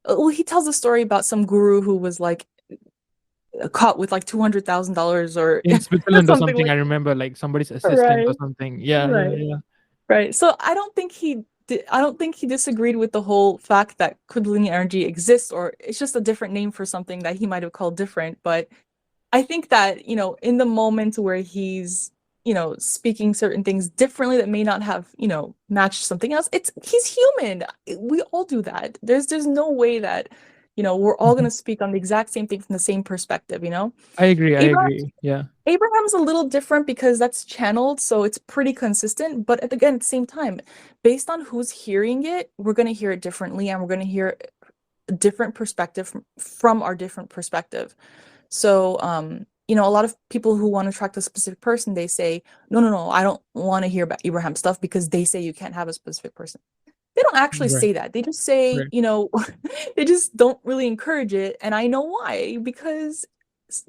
Well, he tells a story about some guru who was like caught with like $200,000 or In or Switzerland or something something, like. I remember like somebody's assistant or Right, something. Yeah, yeah, right. yeah. Right. So I don't think he disagreed with the whole fact that Kundalini energy exists, or it's just a different name for something that he might have called different. But I think that, in the moment where he's, speaking certain things differently that may not have, matched something else, he's human. We all do that. There's no way that, we're all Mhm. gonna speak on the exact same thing from the same perspective, I agree. I Abraham agree. Yeah. Abraham's a little different because that's channeled, so it's pretty consistent. But again, at the same time, based on who's hearing it, we're going to hear it differently, and we're going to hear a different perspective from our different perspective. So, a lot of people who want to attract a specific person, they say, no, no, no, I don't want to hear about Abraham stuff because they say you can't have a specific person. They don't actually Right. say that. They just say, Right. they just don't really encourage it. And I know why, because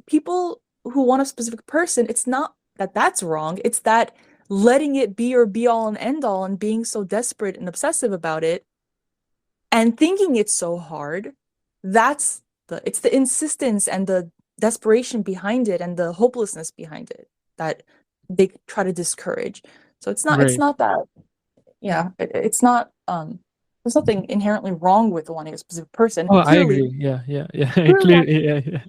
people who want a specific person, it's not that that's wrong. It's that letting it be or be all and end all and being so desperate and obsessive about it and thinking it's so hard. It's the insistence and the desperation behind it and the hopelessness behind it that they try to discourage. So it's Right. not that, yeah, it's not there's nothing inherently wrong with wanting a specific person. Oh, I Clearly, agree. Yeah, yeah, yeah. clearly Clearly, yeah, yeah.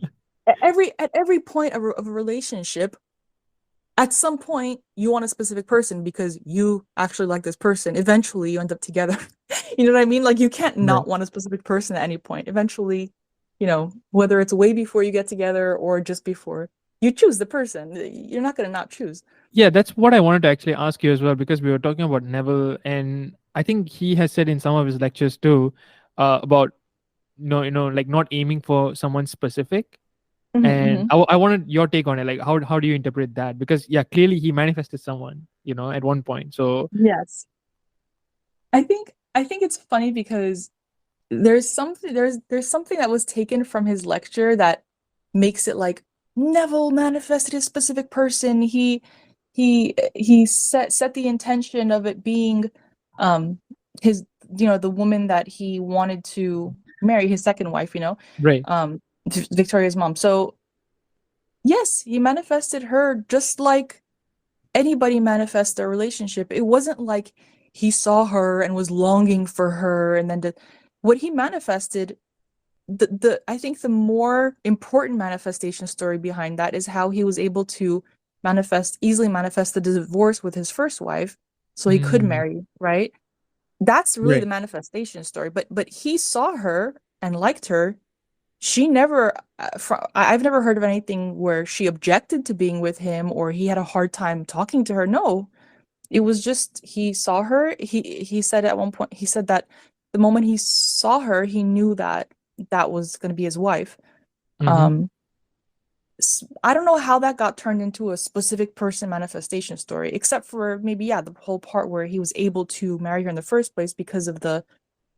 at every point of a relationship, at some point you want a specific person because you actually like this person. Eventually you end up together. You know what I mean? Like, you can't Right. not want a specific person at any point. Eventually, whether it's way before you get together or just before you choose the person, you're not going to not choose. Yeah, that's what I wanted to actually ask you as well, because we were talking about Neville, and I think he has said in some of his lectures too, about like not aiming for someone specific. Hmm, And hmm. I wanted your take on it. Like, how do you interpret that? Because yeah, clearly he manifested someone, at one point. So Yes. I think it's funny because there's something that was taken from his lecture that makes it like Neville manifested a specific person. He set the intention of it being his the woman that he wanted to marry, his second wife, right. um Victoria's mom. So yes, he manifested her just like anybody manifests their relationship. It wasn't like he saw her and was longing for her and then what he manifested. The I think the more important manifestation story behind that is how he was able to easily manifest the divorce with his first wife so he could Mm, marry, right? That's really the right. manifestation story. But he saw her and liked her. She never I've never heard of anything where she objected to being with him or he had a hard time talking to her. No, it was just he saw her. He said at one point, he said that the moment he saw her, he knew that that was going to be his wife. Mm-hmm. Um, I don't know how that got turned into a specific person manifestation story, except for maybe, yeah, the whole part where he was able to marry her in the first place because of the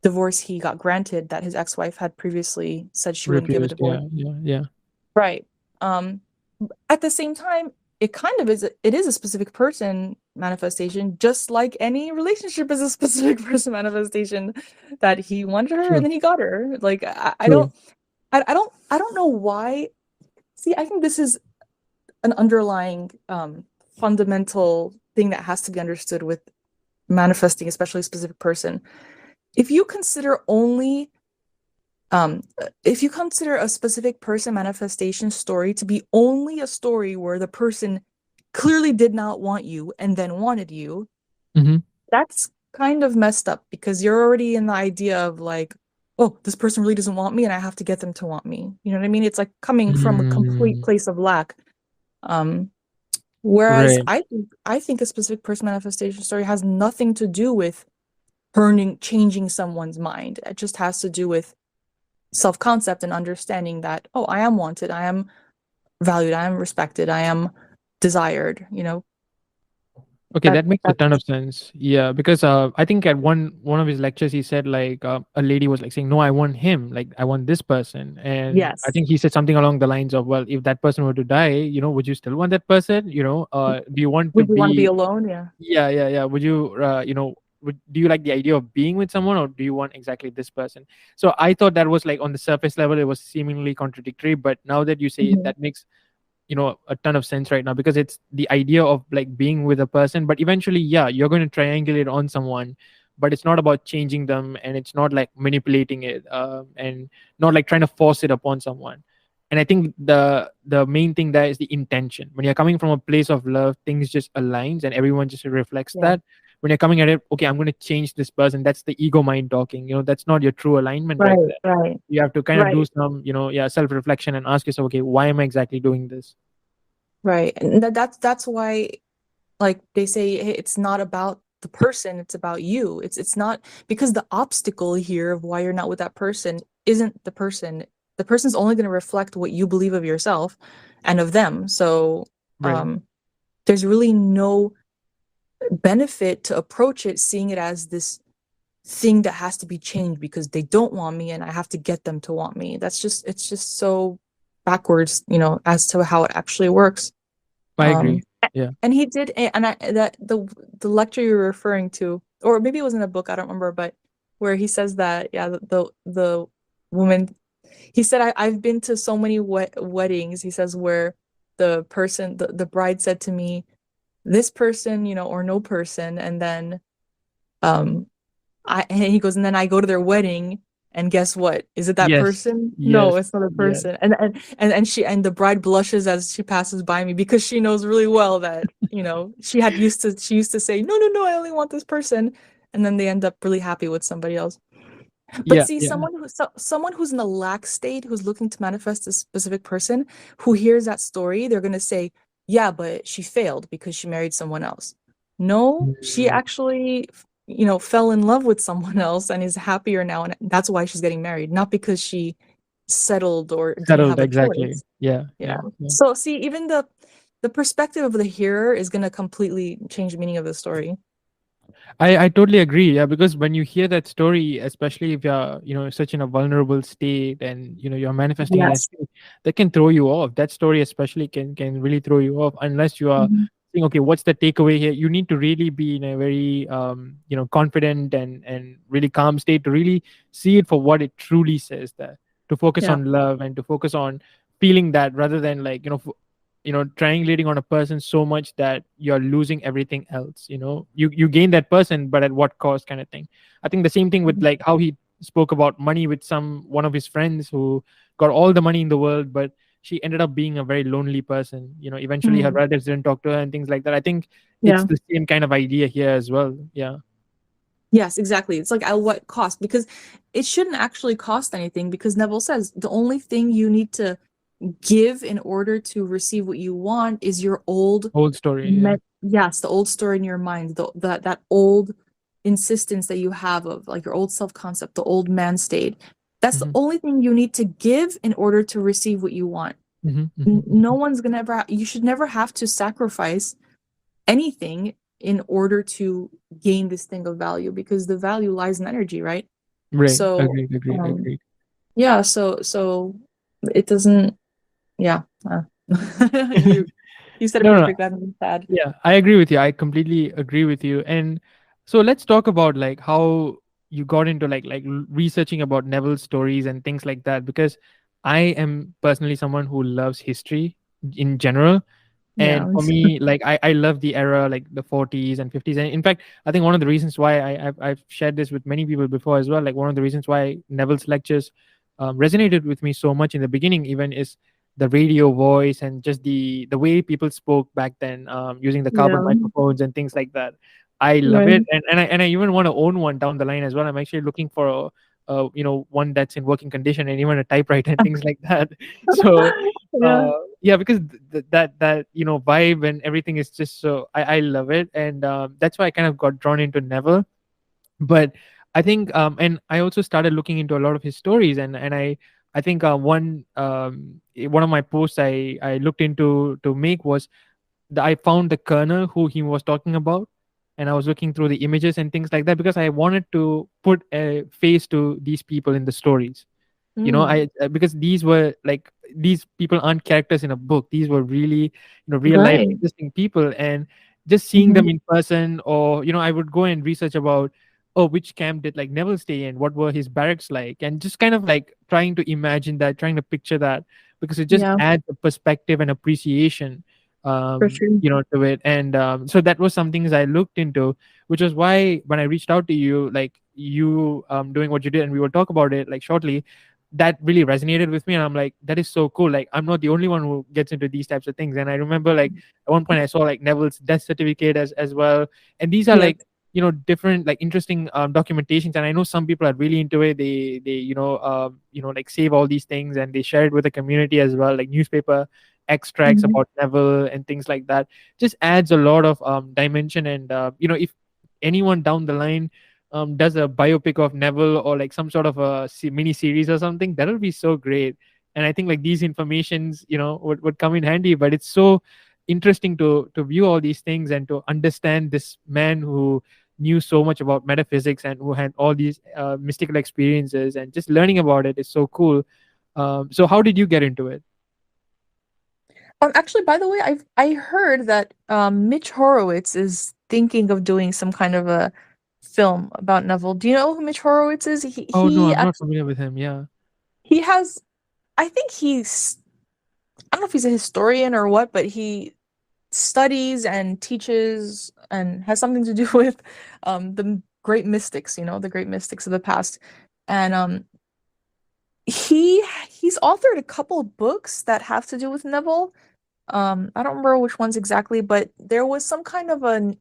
divorce he got granted that his ex-wife had previously said she wouldn't give a Refused. divorce. Yeah, yeah, yeah. Right. Um, at the same time, it is a specific person manifestation, just like any relationship is a specific person manifestation that he wanted her and True. then he got her. Like I True. don't I don't know why. See, I think this is an underlying fundamental thing that has to be understood with manifesting, especially a specific person. If you consider only um if you consider a specific person manifestation story to be only a story where the person clearly did not want you and then wanted you, Mm-hmm. that's kind of messed up because you're already in the idea of like, oh, this person really doesn't want me and I have to get them to want me. You know what I mean? It's like coming from a complete Mm, place of lack. Um, whereas right. I think a specific person manifestation story has nothing to do with changing someone's mind. It just has to do with self-concept and understanding that, oh, I am wanted, I am valued, I am respected, I am desired, Okay, that that makes a that's ton of sense. Yeah, because I think at one of his lectures he said like a lady was like saying, "No, I want him. Like I want this person." And I yes. think he said something along the lines of, "Well, if that person were to die, would you still want that person? Do you want to Would you want to be be? alone? Yeah. Yeah, yeah, yeah. Would you, do you like the idea of being with someone, or do you want exactly this person?" So I thought that was like on the surface level, it was seemingly contradictory, but now that you say it, Mhm. that makes a ton of sense right now, because it's the idea of like being with a person, but eventually, yeah, you're going to triangulate on someone, but it's not about changing them, and it's not like manipulating it, and not like trying to force it upon someone. And I think the main thing there is the intention. When you're coming from a place of love, things just aligns and everyone just reflects Yeah. that. When you're coming at it, okay, I'm going to change this person, that's the ego mind talking. That's not your true alignment right Right, there. right, You have to kind of do right, some, yeah, self reflection and ask yourself, okay, why am I exactly doing this? right. And that's why, like they say, hey, it's not about the person, it's about you. It's not, because the obstacle here of why you're not with that person isn't the person. The person's only going to reflect what you believe of yourself and of them. So Right. um there's really no benefit to approach it seeing it as this thing that has to be changed because they don't want me and I have to get them to want me. It's just so backwards, as to how it actually works. I Um, agree. Yeah. and he did, and I that the lecture you're referring to, or maybe it was in a book, I don't remember, but where he says that, yeah, the woman, he said, I've been to so many weddings, he says, where the bride said to me, this person, or no person, and then um and he goes, and then I go to their wedding, and guess what? Is it that Yes. person? No, Yes. it's not a Yes. person. And the bride blushes as she passes by me because she knows really well that, she used to say, no, no, no, I only want this person. And then they end up really happy with somebody else. But Yeah. see, Yeah. someone who's in a lack state, who's looking to manifest a specific person, who hears that story, they're gonna say, "Yeah, but she failed because she married someone else." No, she Mm, actually, fell in love with someone else and is happier now, and that's why she's getting married, not because she settled or didn't settled. have a Exactly. choice. Yeah. Yeah. Yeah. Yeah. So see, even the perspective of the hearer is gonna completely change the meaning of the story. I totally agree. Yeah, because when you hear that story, especially if you're such in a vulnerable state, and you're manifesting in that Yes. state, that can throw you off. That story especially can really throw you off unless you are Mhm. saying, okay, what's the takeaway here? You need to really be in a very confident and really calm state to really see it for what it truly says there. To focus Yeah. on love and to focus on feeling that, rather than like triangulating on a person so much that you're losing everything else. You gain that person, but at what cost, kind of thing. I think the same thing with Mhm. like how he spoke about money with one of his friends who got all the money in the world, but she ended up being a very lonely person. Eventually her Mhm. relatives didn't talk to her and things like that. I think it's Yeah. the same kind of idea here as well. Yeah. Yes, exactly. It's like, at what cost? Because it shouldn't actually cost anything, because Neville says the only thing you need to give in order to receive what you want is your old Old story. Yeah. yes, the old story in your mind, that old insistence that you have of like your old self-concept, the old man state. That's the Hmm. only thing you need to give in order to receive what you want. Hmm. Hmm. No one's gonna ever you should never have to sacrifice anything in order to gain this thing of value, because the value lies in energy, right? Right. So Agreed. Agreed. Agreed. yeah, so it doesn't, yeah. you you said it No, no, perfect. I'm sad. yeah, I agree with you. I completely agree with you. And so let's talk about like how you got into researching about Neville's stories and things like that, because I am personally someone who loves history in general. Yeah. And for me, like I love the era, like the 40s and 50s. And in fact, I think one of the reasons why I've shared this with many people before as well, like one of the reasons why Neville's lectures resonated with me so much in the beginning even is the radio voice and just the way people spoke back then, using the carbon Yeah. microphones and things like that. I love Right. it, and I even want to own one down the line as well. I'm actually looking for one that's in working condition and even a typewriter and things like that. So Yeah. yeah, because that vibe and everything is just so I love it, and that's why I kind of got drawn into Neville. But I think and I also started looking into a lot of his stories, and I think one of my posts I looked into to make was I found the colonel who he was talking about, and I was looking through the images and things like that because I wanted to put a face to these people in the stories. Mm, I because these were like, these people aren't characters in a book. These were really, real life right. existing people, and just seeing Mhm. them in person, or I would go and research about, oh, which camp did like Neville stay in, what were his barracks like, and just kind of like trying to imagine that, trying to picture that, because it just Yeah, adds a perspective and appreciation for sure. to it. And so that was some things I looked into, which was why when I reached out to you, like you doing what you did, and we will talk about it like shortly, that really resonated with me. And I'm like, that is so cool. Like, I'm not the only one who gets into these types of things. And I remember, like, at one point I saw like Neville's death certificate as well. And these are Yes. like, different, like, interesting documentations. And I know some people are really into it. They like save all these things and they share it with the community as well, like newspaper extracts Mhm. about Neville and things like that. Just adds a lot of dimension. And if anyone down the line does a biopic of Neville, or like some sort of a mini series or something, that'll be so great. And I think like these informations, would come in handy. But it's so interesting to view all these things and to understand this man who knew so much about metaphysics and who had all these mystical experiences, and just learning about it is so cool. So how did you get into it? Actually, by the way, I heard that Mitch Horowitz is thinking of doing some kind of a film about Neville. Do you know who Mitch Horowitz is? He Oh no, he I'm not actually familiar with him. Yeah. he has I think I don't know if he's a historian or what, but he studies and teaches and has something to do with the great mystics, the great mystics of the past. And he's authored a couple of books that have to do with Neville. I don't remember which ones exactly, but there was some kind of an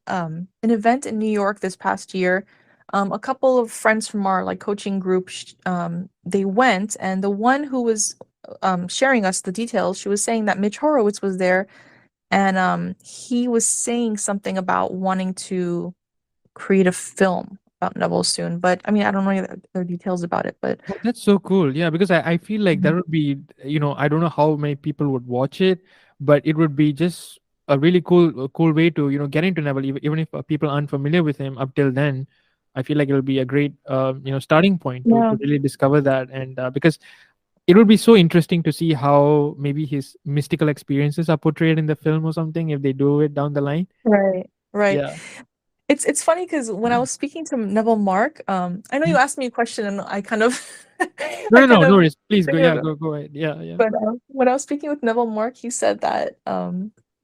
event in New York this past year. A couple of friends from our like coaching group, they went, and the one who was sharing us the details, she was saying that Mitch Horowitz was there, and he was saying something about wanting to create a film about Neville soon. But I mean, I don't know any other details about it, but Oh, that's so cool. Yeah, because I feel like that Mhm. would be, I don't know how many people would watch it, but it would be just a cool way to, get into Neville, even if people aren't familiar with him up till then. I feel like it'll be a great, starting point to Yeah, really discover that. And because it would be so interesting to see how maybe his mystical experiences are portrayed in the film or something, if they do it down the line. right, right. Yeah. It's funny because when I was speaking to Neville Mark, I know you Mhm. asked me a question and I kind of No, I no, kind no, no of worries. Please go. figured Yeah, it. go ahead. Yeah, yeah. But when I was speaking with Neville Mark, he said that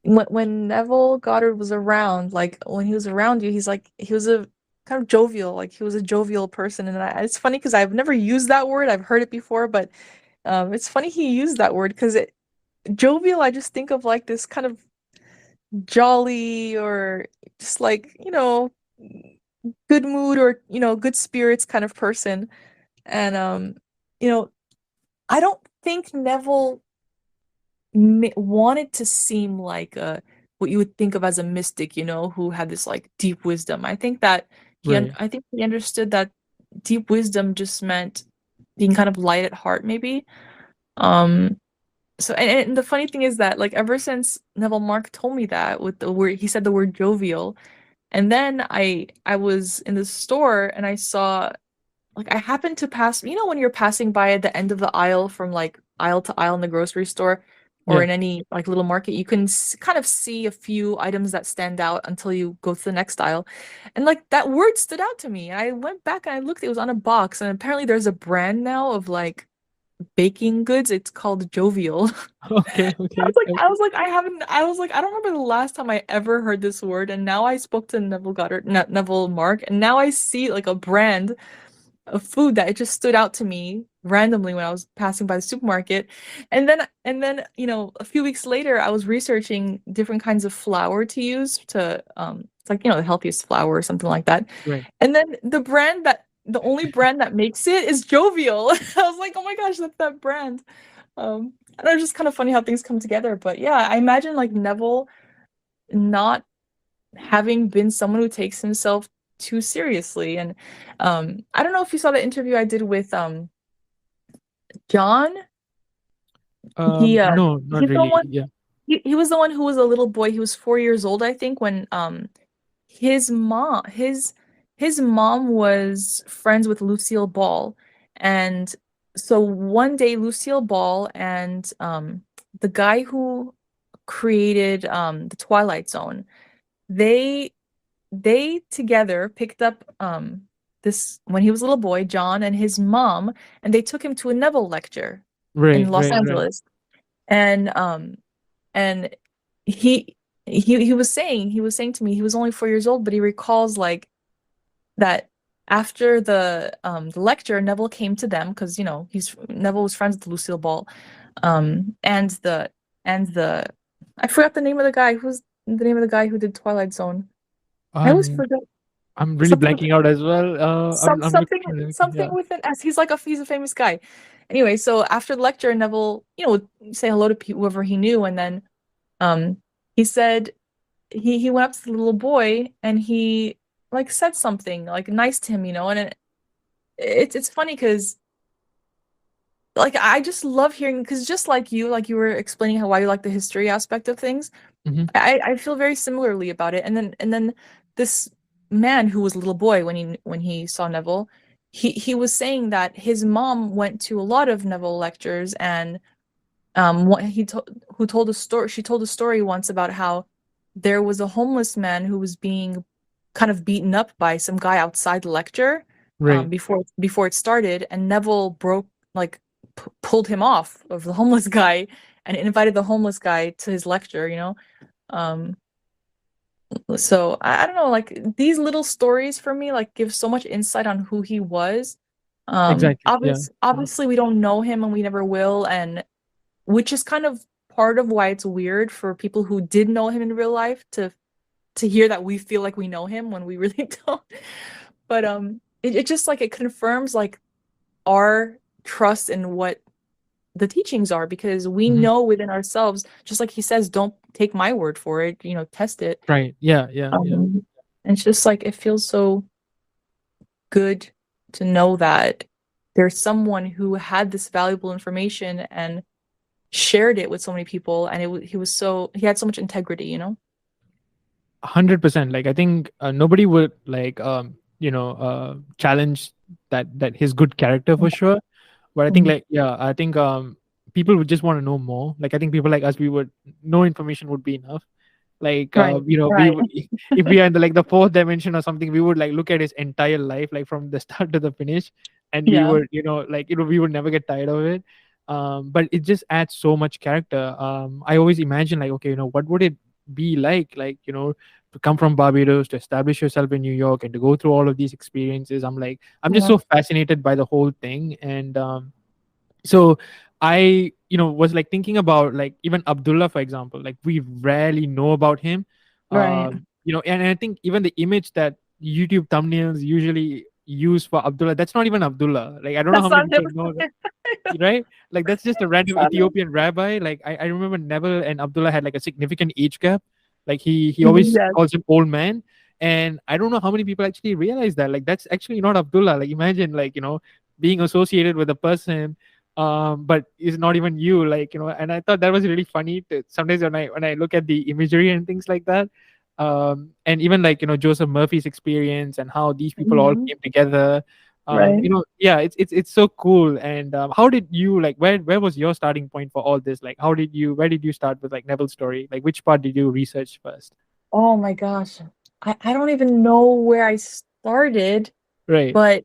when Neville Goddard was around, like when he was around you, he's like he was a kind of jovial, like he was a jovial person. And it's funny because I've never used that word. I've heard it before, but it's funny he used that word because it jovial. I just think of like this kind of jolly or just like good mood or good spirits kind of person. And you know I don't think Neville wanted to seem like what you would think of as a mystic, who had this like deep wisdom. Right. I think he understood that deep wisdom just meant being kind of light at heart, maybe. Um, so and the funny thing is that like ever since Neville Mark told me that with the word he said the word jovial, and then I was in the store and I saw like I happened to pass, when you're passing by at the end of the aisle from like aisle to aisle in the grocery store or Yeah. in any like little market, you can kind of see a few items that stand out until you go to the next aisle. And like that word stood out to me. I went back and I looked, it was on a box, and apparently there's a brand now of like baking goods. It's called Jovial. Okay. Okay. I was like, I don't remember the last time I ever heard this word. And now I spoke to Neville Goddard, Neville Mark, and now I see like a brand of food that it just stood out to me randomly when I was passing by the supermarket. And then a few weeks later I was researching different kinds of flour to use to it's like, the healthiest flour or something like that. Right. And then the only brand that makes it is Jovial. I was like, oh my gosh, that's that brand. I know, it's just kind of funny how things come together. But yeah, I imagine like Neville not having been someone who takes himself too seriously. And I don't know if you saw the interview I did with John. He No, not he's the really. one. Yeah. He was the one who was a little boy. He was 4 years old, I think, when his mom his mom was friends with Lucille Ball. And so one day Lucille Ball and the guy who created the Twilight Zone, they they together picked up this when he was a little boy, John and his mom, and they took him to a Neville lecture in Right, Los right, right. Angeles. And he he was saying to me, he was only 4 years old, but he recalls like that after the lecture, Neville came to them because Neville was friends with Lucille Ball, and the I forgot the name of the guy. Who's the name of the guy who did Twilight Zone? I always I'm forget I'm really something with blanking out as well. I'm something looking. something Yeah. with an S. He's a famous guy. Anyway, so after the lecture, Neville, would say hello to whoever he knew, and then um he said he went up to the little boy and he like said something like nice to him, and it's funny because like I just love hearing, because just like you were explaining why you like the history aspect of things. Hmm. I feel very similarly about it. And then this man who was a little boy when he saw Neville, he was saying that his mom went to a lot of Neville lectures, and what he told who told a story she told a story once about how there was a homeless man who was being kind of beaten up by some guy outside the lecture, Right. before it started, and Neville pulled him off of the homeless guy and invited the homeless guy to his lecture. um so I don't know, like these little stories for me like give so much insight on who he was. Exactly. Yeah. Yeah. Obviously we don't know him and we never will, and which is kind of part of why it's weird for people who did know him in real life to hear that we feel like we know him when we really don't. But it just like it confirms like our trust in what the teachings are, because we Hmm. know within ourselves, just like he says, don't take my word for it, test it. Right. Yeah. Yeah. Yeah. um and it's just like it feels so good to know that there's someone who had this valuable information and shared it with so many people, and he had so much integrity. 100%. Like I think nobody would like challenge that his good character for sure. But I think Mhm. like yeah, I think people would just want to know more. Like I think people like us, we would no information would be enough. Like Right, we right. would if we are in the like the fourth dimension or something, we would like look at his entire life like from the start to the finish, and we Yeah, would like we would never get tired of it. But it just adds so much character. I always imagine like, okay, what would it be like to come from Barbados, to establish yourself in New York, and to go through all of these experiences. I'm just yeah, so fascinated by the whole thing. And so I was like thinking about like even Abdullah, for example. Like we rarely know about him. right. And I think even the image that YouTube thumbnails usually use for Abdullah, that's not even Abdullah. Like I don't know how That's many not him. people know that, right? Like that's just a That's random not him. Ethiopian rabbi. Like I remember Neville and Abdullah had like a significant age gap. Like he always Yes. calls him old man. And I don't know how many people actually realize that. Like that's actually not Abdullah. Like imagine like, being associated with a person but it's not even you, like, and I thought that was really funny sometimes when I look at the imagery and things like that. And even like, Joseph Murphy's experience and how these people all Mhm. came together. Right. Yeah, it's so cool. And how did you like where was your starting point for all this? Like where did you start with like Neville's story? Like which part did you research first? Oh my gosh. I don't even know where I started, Right. but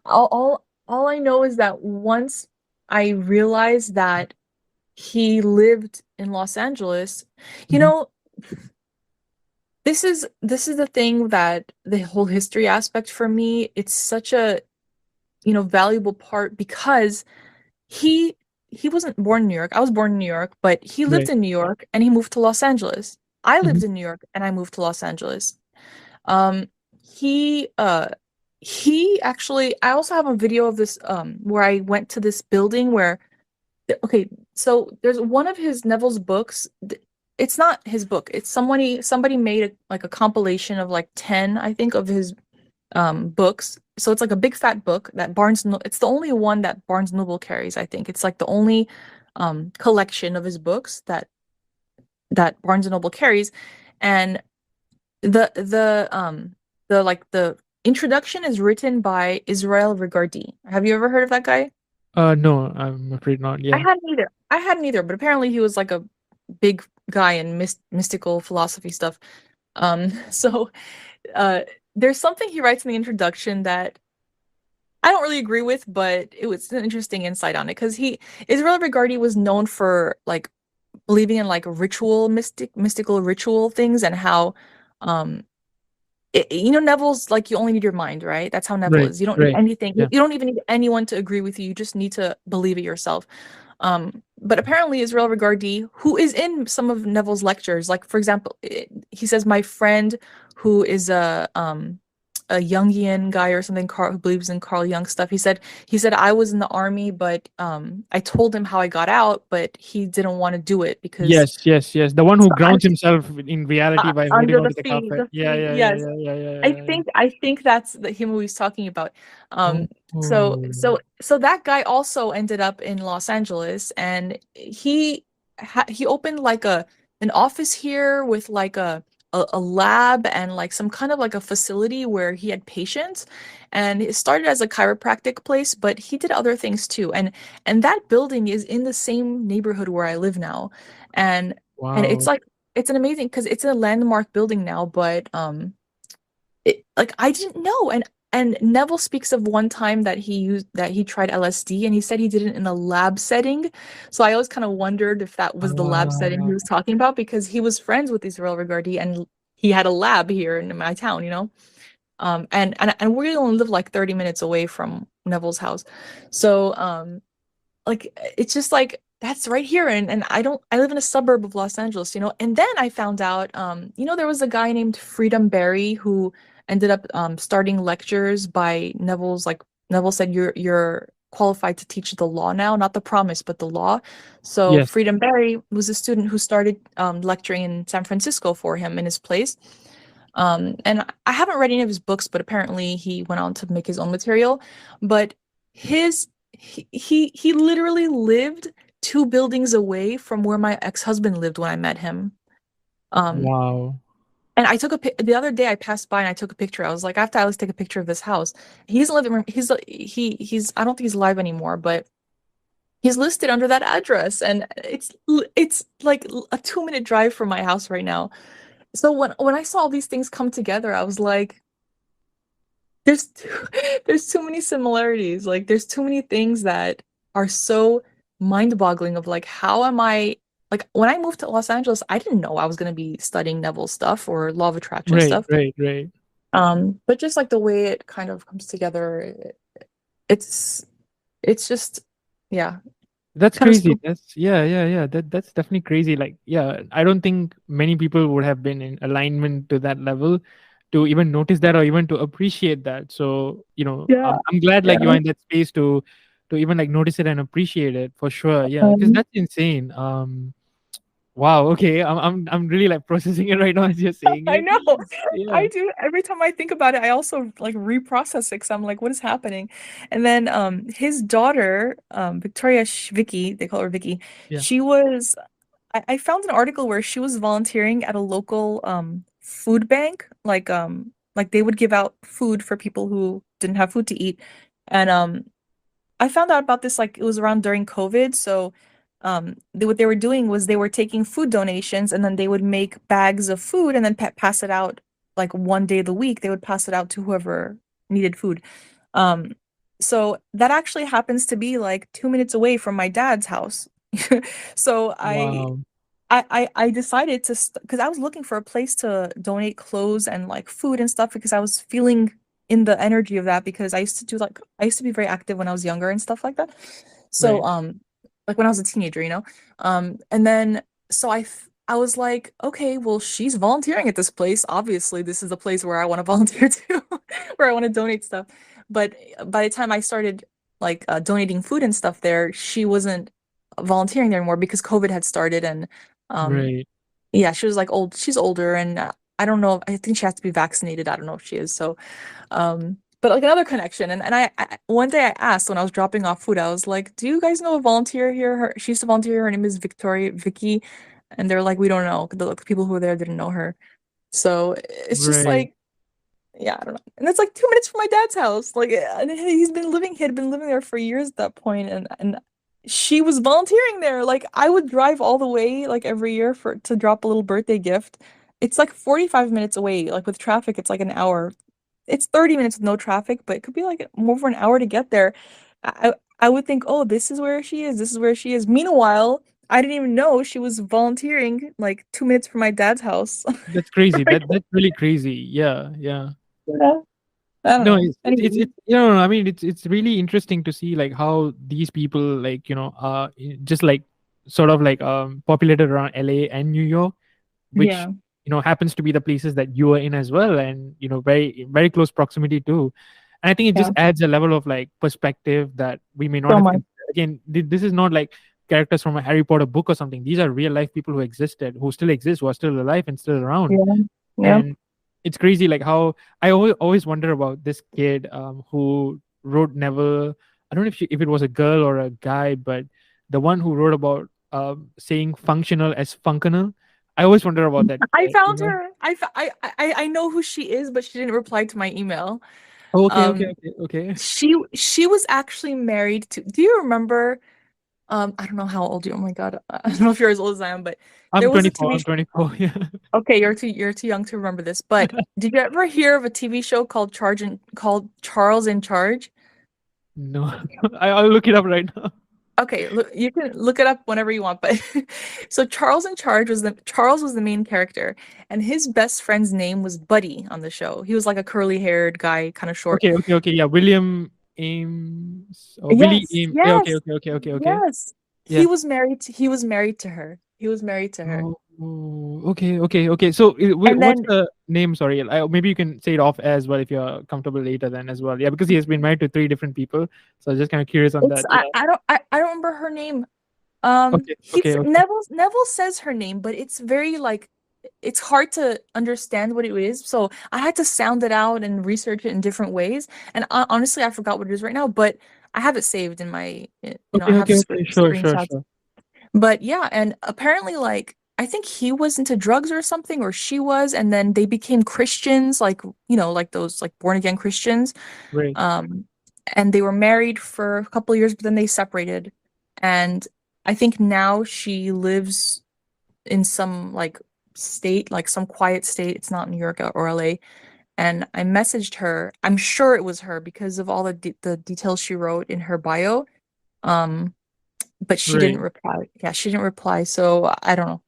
all I know is that once I realized that he lived in Los Angeles, you Hmm. know, this is the thing, that the whole history aspect for me, it's such a, valuable part, because he he wasn't born in New York. I was born in New York, but he lived Right. in New York and he moved to Los Angeles. I Hmm. lived in New York and I moved to Los Angeles. Um, he uh he actually, I also have a video of this where I went to this building where, okay, so there's one of his Neville's books. It's not his book. It's somebody made like a compilation of like 10, I think, of his books. So it's like a big fat book that it's the only one that Barnes Noble carries, I think. It's like the only collection of his books that Barnes Noble carries. And the the um the introduction is written by Israel Regardie. Have you ever heard of that guy? No, I'm afraid not. I Yeah. hadn't either. I hadn't either, but apparently he was like a big guy in mystical philosophy stuff. So uh, there's something he writes in the introduction that I don't really agree with, but it was an interesting insight on it because Israel Regardie was known for like believing in like mystical ritual things and how um Neville's like you only need your mind, right? That's how Neville Right. is. You don't need Right. anything. Yeah. You don't even need anyone to agree with you. You just need to believe it yourself. But apparently Israel Regardie, who is in some of Neville's lectures, like for example, he says my friend who is a Jungian guy or something, who believes in Carl Jung stuff. He said I was in the army, but I told him how I got out, but he didn't want to do it because Yes. Yes. Yes. The one who grounds himself in reality by holding under the onto the fee, carpet. the Yeah. fee, Yeah. Yeah. yes. Yeah. Yeah. Yeah. I Yeah. Yeah. think I think that's the him who he's talking about. Oh. Um, so Oh. so that guy also ended up in Los Angeles, and he opened like an office here with like a lab and like some kind of like a facility where he had patients, and it started as a chiropractic place, but he did other things too. And that building is in the same neighborhood where I live now, and it's Wow. like it's an amazing because it's a landmark building now, but like I didn't know. And Neville speaks of one time that he tried LSD and he said he did it in a lab setting. So I always kind of wondered if that was the lab setting he was talking about because he was friends with Israel Regardie and he had a lab here in my town. And we only live like 30 minutes away from Neville's house. So like it's just like that's right here, and I live in a suburb of Los Angeles. And then I found out there was a guy named Freedom Barry who ended up starting lectures by Neville's, like Neville said you're qualified to teach the law now, not the promise but the law. So Yes. Freedom Barry was a student who started lecturing in San Francisco for him in his place. And I haven't read any of his books, but apparently he went on to make his own material. But his he literally lived two buildings away from where my ex-husband lived when I met him. Um, Wow. and I took the other day I passed by and I took a picture. I was like, I have to at least take a picture of this house. He doesn't live in he's I don't think he's alive anymore, but he's listed under that address, and it's like a 2-minute drive from my house right now. So when I saw all these things come together, I was like, there's too, there's too many similarities. Like there's too many things that are so mind-boggling of like how am I like when I moved to Los Angeles, I didn't know I was going to be studying Neville stuff or law of attraction Right. stuff. Right. Right. But just like the way it kind of comes together, it's it's just yeah, That's kind of crazy. spooky. Yeah. That's definitely crazy. Like, yeah, I don't think many people would have been in alignment to that level to even notice that or even to appreciate that. So, Yeah, I'm glad like you yeah. are in that space to even like notice it and appreciate it for sure. Yeah, because Um, that's insane. Wow. Okay, I'm really like processing it right now as you're saying I it. know. I Yeah. do. Every time I think about it, I also like reprocess it because I'm like, what is happening? And then his daughter, Victoria Vicky, they call her Vicky, Yeah. she was I found an article where she was volunteering at a local food bank, like they would give out food for people who didn't have food to eat. And I found out about this like it was around during COVID. So what they were doing was they were taking food donations and then they would make bags of food and then pass it out like one day of the week. They would pass it out to whoever needed food. Um, so that actually happens to be like 2 minutes away from my dad's house. So Wow. I decided to because I was looking for a place to donate clothes and like food and stuff because I was feeling in the energy of that because I used to be very active when I was younger and stuff like that. So Right. like when I was a teenager. And then so I was like, okay, well she's volunteering at this place. Obviously, this is the place where I want to volunteer to, where I want to donate stuff. But by the time I started like donating food and stuff there, she wasn't volunteering there anymore because COVID had started and um Right. yeah, she was like she's older and I don't know. I think she has to be vaccinated. I don't know if she is. So, but like another connection. And I one day I asked when I was dropping off food, I was like, "Do you guys know a volunteer here? She used to volunteer. Her name is Vicky." And they're like, "We don't know." The people who were there didn't know her. So it's just Right. like, yeah, I don't know. And it's like 2 minutes from my dad's house. Like, and he had been living there for years at that point, and she was volunteering there. Like, I would drive all the way, like every year to drop a little birthday gift. It's like 45 minutes away. Like with traffic, it's like an hour. It's 30 minutes with no traffic, but it could be like over an hour to get there. I would think, oh, this is where she is. This is where she is. Meanwhile, I didn't even know she was volunteering like 2 minutes from my dad's house. That's crazy. Like, That's really crazy. Yeah, yeah. yeah, I don't No, know. Anyway, it's you know, I mean, it's really interesting to see like how these people, like, just like sort of like populated around LA and New York, which yeah, happens to be the places that you are in as well, and very close proximity too. And I think it just yeah, adds a level of like perspective that we may not so have much. considered. Again, this is not like characters from a Harry Potter book or something. These are real life people who existed, who still exist, who are still alive and still around. Yeah, yeah. And it's crazy like how I always wonder about this kid who wrote Neville. I don't know if it was a girl or a guy, but the one who wrote about saying functional as functional. I always wonder about that I found kid. her. I know who she is, but she didn't reply to my email. Oh, okay, okay, Um, okay, okay. she was actually married to. Do you remember? I don't know how old you. Oh my God, I don't know if you're as old as I am, but I'm there was a 24. TV. I'm 24. Yeah. Okay, you're too young to remember this, but did you ever hear of a TV show called Charles in Charge? No, I'll look it up right now. Okay, look, you can look it up whenever you want, but so Charles was the main character, and his best friend's name was Buddy on the show. He was like a curly-haired guy, kind of short. Okay, okay, okay. Yeah, William Ames or Willie Yes, Ames. Yeah, okay, yes, okay, okay, okay, okay. yes. Yeah. He was married to her. He was married to her. Oh, okay, okay, okay. So, And what's then the name? Sorry, maybe you can say it off as well if you're comfortable later then as well. Yeah, because he has been married to three different people, so I was just kind of curious on it's that. Yeah. I don't remember her name. Okay, okay, okay. Neville says her name, but it's very like it's hard to understand what it is. So I had to sound it out and research it in different ways. And honestly, I forgot what it is right now, but I have it saved in I Okay, have okay, okay. Sure, sure, screenshots. sure. But yeah, and apparently, like, I think he was into drugs or something, or she was, and then they became Christians, like, like those like born again Christians. Great. Um, and they were married for a couple of years, but then they separated. And I think now she lives in some like state, like some quiet state. It's not New York or LA. And I messaged her. I'm sure it was her because of all the details she wrote in her bio. Um, but she didn't Right. reply. Yeah, she didn't reply. So I don't know.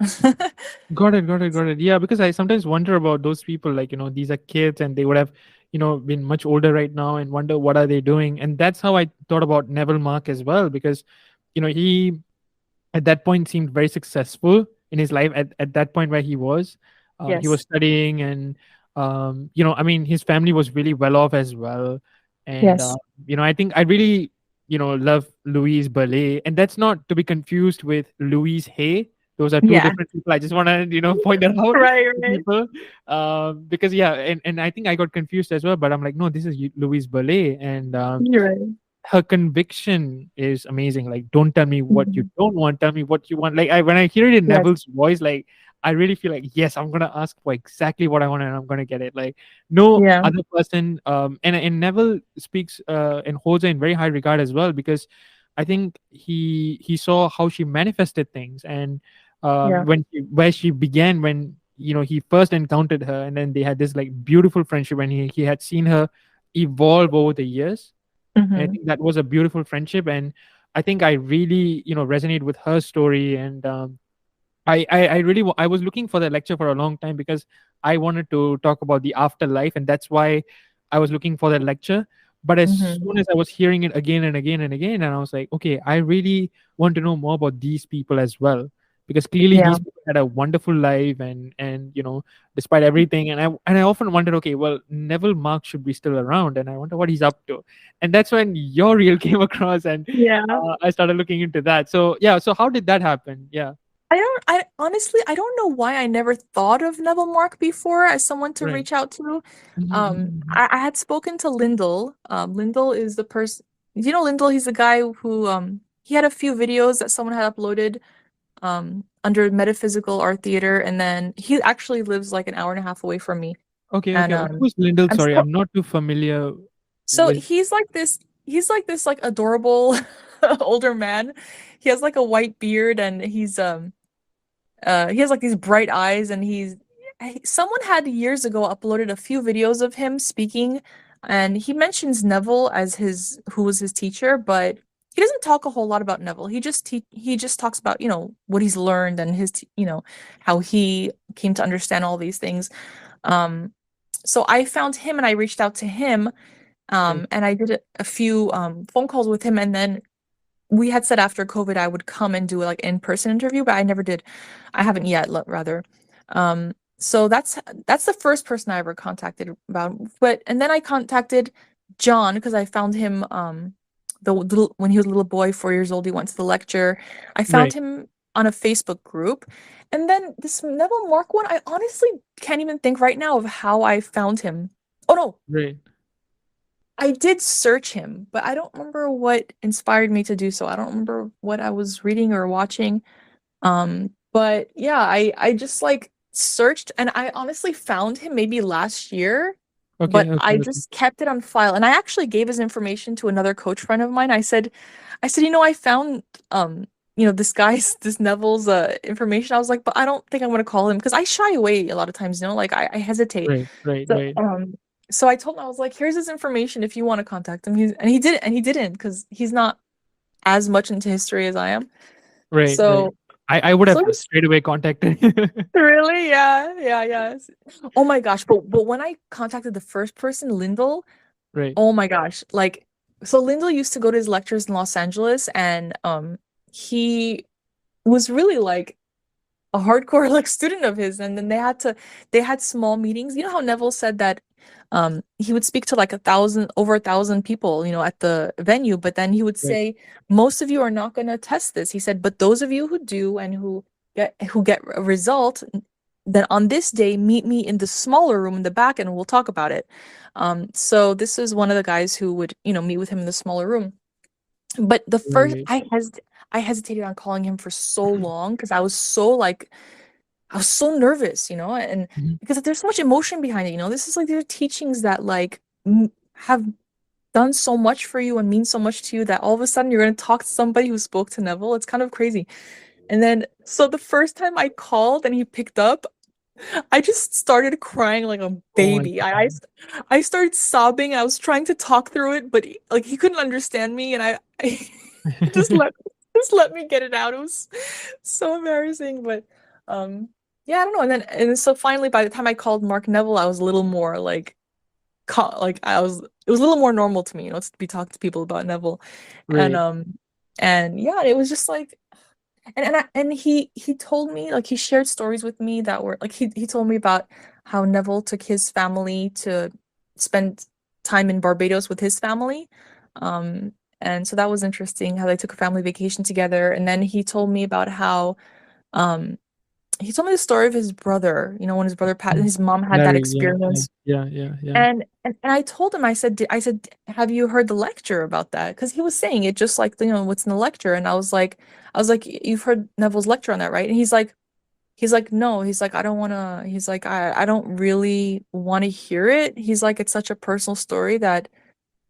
Got it, got it, got it. Yeah, because I sometimes wonder about those people, like, these are kids and they would have, been much older right now and wonder what are they doing. And that's how I thought about Neville Mark as well, because, he at that point seemed very successful in his life at that point where he was Yes. studying and I mean his family was really well off as well. And Yes. I think I really love Louise Burley, and that's not to be confused with Louise Hay. Those are two Yeah. different people. I just want to point that out Right, to right. people, because yeah, and I think I got confused as well, but I'm like, no, this is Louise Burley. And You're right. her conviction is amazing. Like, don't tell me what you Mhm. don't want, tell me what you want. Like, when I hear it in Yes. Neville's voice, like, I really feel like, yes, I'm gonna ask for exactly what I want and I'm gonna get it. Like, no Yeah. other person. And Neville speaks and holds her in very high regard as well, because I think he saw how she manifested things. And Yeah. where she began when he first encountered her, and then they had this like beautiful friendship, and he had seen her evolve over the years. And I Hmm. think that was a beautiful friendship. And I think I really resonate with her story. And I really I was looking for the lecture for a long time, because I wanted to talk about the afterlife, and that's why I was looking for that lecture. But as Hmm. soon as I was hearing it again and again and again, and I was like, okay, I really want to know more about these people as well, because clearly Yeah. these people had a wonderful life. And despite everything, and I often wondered, okay, well, Neville Mark should be still around, and I wonder what he's up to. And that's when your reel came across, and Yeah. I started looking into that. So yeah, so how did that happen? Yeah. I honestly, I don't know why I never thought of Neville Mark before as someone to Right. reach out to. Mm-hmm. I had spoken to Lyndall. Lyndall is the person, you know, Lyndall, he's the guy who, he had a few videos that someone had uploaded, under Metaphysical Art Theater, and then he actually lives like an hour and a half away from me. Okay, And, okay. Who's Lindell? I'm Sorry, so, I'm not too familiar so with. he's like this like adorable older man. He has like a white beard and he has like these bright eyes and someone had years ago uploaded a few videos of him speaking, and he mentions Neville as his who was his teacher, but he doesn't talk a whole lot about Neville. He just talks about, what he's learned and how he came to understand all these things. Um so I found him and I reached out to him, Right, and I did a few phone calls with him, and then we had said after COVID I would come and do like in-person interview, but I never did. I haven't yet, rather. So that's the first person I ever contacted about. But and then I contacted John because I found him the little when he was a little boy, 4 years old, he went to the lecture. I found right, him on a Facebook group. And then this Neville Mark one, I honestly can't even think right now of how I found him. Oh no, right, I did search him, but I don't remember what inspired me to do so. I don't remember what I was reading or watching. But yeah, I just like searched and I honestly found him maybe last year, okay, but okay, I okay. just kept it on file. And I actually gave his information to another coach friend of mine. I said, I found this guy's this Neville's information. I was like, but I don't think I'm gonna call him because I shy away a lot of times, like I hesitate. Right, right, So right, so I told him, I was like, here's his information if you want to contact him. He didn't because he's not as much into history as I am. right, right. So I would so have just straight away contacted. really, yeah, yeah, yeah. Oh my gosh, but when I contacted the first person, Lyndall, Right, oh my gosh, like so Lyndall used to go to his lectures in Los Angeles, and he was really like a hardcore like student of his, and then they had small meetings. You know how Neville said that he would speak to like over 1,000 people, at the venue, but then he would right, say, most of you are not going to test this. He said, but those of you who do and who get a result, then on this day meet me in the smaller room in the back and we'll talk about it. So this is one of the guys who would, meet with him in the smaller room. But the first right. I hesitated on calling him for so long because I was so nervous, and Mhm. because there's so much emotion behind it, this is like their teachings that like have done so much for you and mean so much to you that all of a sudden you're going to talk to somebody who spoke to Neville. It's kind of crazy. And then so the first time I called and he picked up, I just started crying like a Oh my baby. I started sobbing. I was trying to talk through it, but like he couldn't understand me, and I just God. let just let me get it out. It was so embarrassing, but um, yeah, I don't know. And then so finally, by the time I called Mark Neville, I was a little more like, it was a little more normal to me, to be talking to people about Neville, and Right, yeah, it was just like and he told me, like, he shared stories with me that were like he told me about how Neville took his family to spend time in Barbados with his family. And so that was interesting how they took a family vacation together. And then um he told me the story of his brother, when his brother passed, mm. his mom had that Larry. Yeah, yeah, experience. yeah, yeah, yeah. And I told him, I said, have you heard the lecture about that? Because he was saying it just like, what's in the lecture. And I was like, you've heard Neville's lecture on that, right? And he's like, no, he's like, I don't want to, he's like, I don't really want to hear it. He's like, it's such a personal story that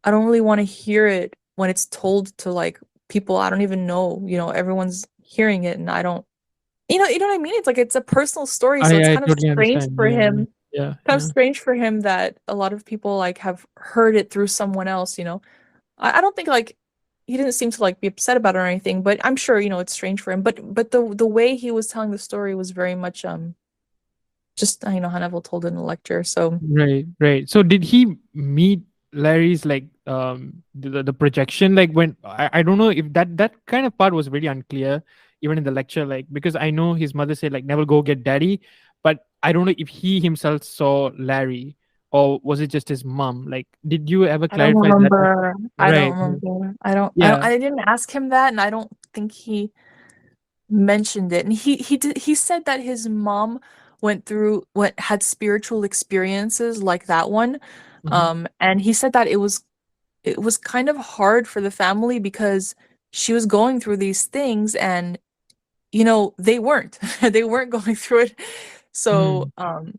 I don't really want to hear it when it's told to like people I don't even know, everyone's hearing it and I don't, you know what I mean? It's like, it's a personal story. So it's I kind of totally strange understand. for Yeah, yeah, him yeah, kind of yeah. strange for him that a lot of people like have heard it through someone else. I don't think like he didn't seem to like be upset about it or anything, but I'm sure, it's strange for him. But the way he was telling the story was very much just how Neville told it in the lecture. So Right, right. So did he meet Larry's like the projection like when I don't know if that kind of part was very unclear even in the lecture like because I know his mother said like never go get daddy, but I don't know if he himself saw Larry or was it just his mom? Like did you ever I don't clarify that? remember. I don't Right, right. remember. Yeah. I didn't ask him that, and I don't think he mentioned it, and he said that his mom had spiritual experiences like that one. Hmm. And he said that it was kind of hard for the family because she was going through these things, and they weren't they weren't going through it. So Mm.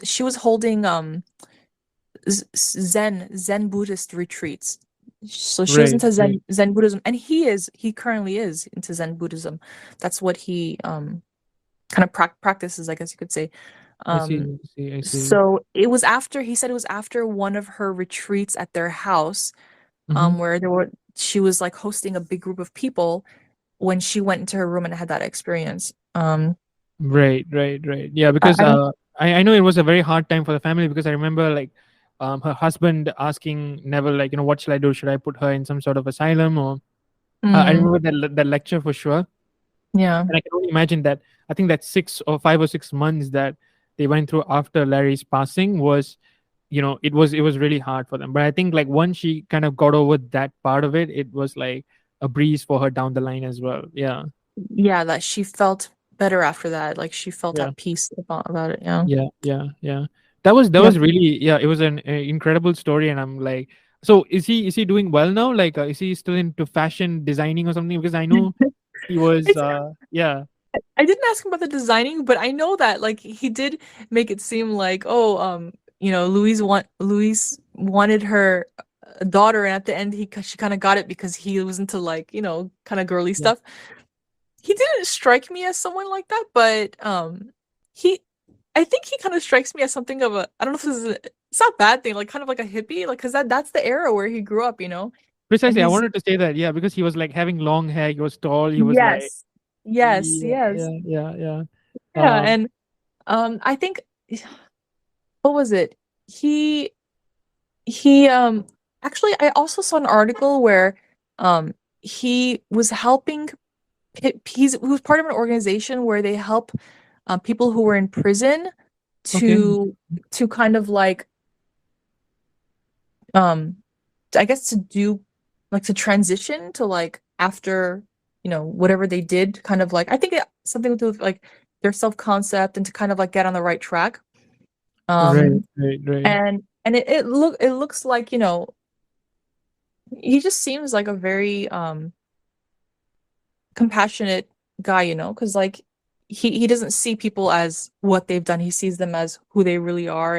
she was holding Zen Buddhist retreats. So she was Right, into right. Zen Buddhism, and he currently is into Zen Buddhism. That's what he kind of practices, I guess you could say. I see, Um I see, I see. so he said it was after one of her retreats at their house, Hmm. where she was like hosting a big group of people, when she went into her room and had that experience. Right, right, right. Yeah, because I don't. I know it was a very hard time for the family, because I remember like her husband asking Neville, like, what should I do? Should I put her in some sort of asylum, or I Mm, remember that lecture for sure. yeah. And I can only imagine that, I think that 5 or 6 months that they went through after Larry's passing was, it was really hard for them. But I think like once she kind of got over that part of it, it was like a breeze for her down the line as well. Yeah. Yeah, that she felt better after that. Like she felt Yeah. at peace about it. Yeah. Yeah, yeah, yeah. That was Yep. really, yeah, it was an incredible story. And I'm like, so is he doing well now? Like, is he still into fashion designing or something? Because I know he was, It's yeah. I didn't ask him about the designing, but I know that like he did make it seem like, oh, Louise wanted her daughter, and at the end she kind of got it because he was into like, kind of girly Yeah. stuff. He didn't strike me as someone like that, but he I think he kind of strikes me as something of a, I don't know if this is it's not a bad thing, like kind of like a hippie, like because that's the era where he grew up. And Precisely, I he's wanted to say that, yeah, because he was like having long hair, he was tall, he was like, Yes. Yes, yeah, yes. yeah, yeah, yeah. Yeah, Um, and I think what was it? He he actually, I also saw an article where he was helping he was part of an organization where they help people who were in prison okay. to kind of like um I guess to do like to transition to like after whatever they did, kind of like I think something to do with like their self-concept, and to kind of like get on the right track. Right, um right, right. and it looks like he just seems like a very compassionate guy, because like he doesn't see people as what they've done. He sees them as who they really are,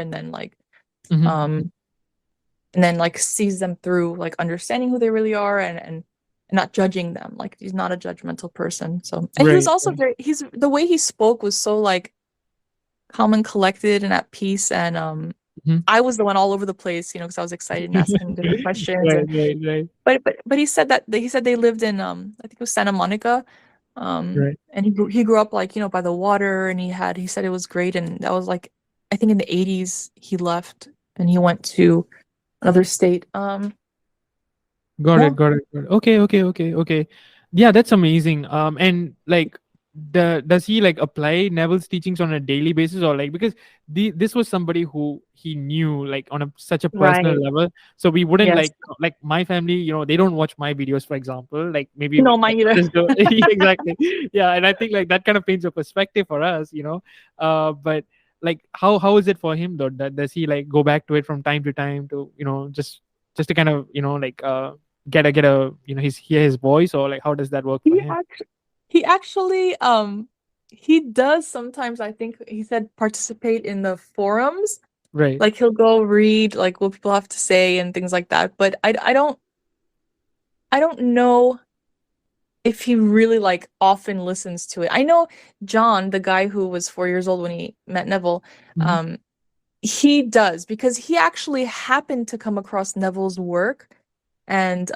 Hmm. um and then like sees them through like understanding who they really are, and not judging them. Like he's not a judgmental person. So, and he was Right, also right. he's the way he spoke was so like calm and collected and at peace. And Mhm. I was the one all over the place, because I was excited and asking him different questions. Right, And right, right, but he said he said they lived in I think it was Santa Monica. right. And he grew up like, by the water, and he said it was great. And that was like, I think in the 80s he left and he went to another state. Got Yeah. it, got it, got it. Okay, okay, okay, okay. Yeah, that's amazing. And like, does he like apply Neville's teachings on a daily basis, or like, because this was somebody who he knew like on such a personal Right. level, so we wouldn't Yes. like my family, they don't watch my videos, for example. Like maybe No, like, mine either. just go exactly. Yeah, and I think like that kind of paints a perspective for us. But like, how is it for him though? Does he like go back to it from time to time to just to kind of like get a hear his voice, or like how does that work for He him? actually, he actually, he does sometimes, I think he said, participate in the forums. Right. Like he'll go read like what people have to say and things like that. But I don't know if he really like often listens to it. I know John, the guy who was 4 years old when he met Neville, Mhm. um, he does, because he actually happened to come across Neville's work. And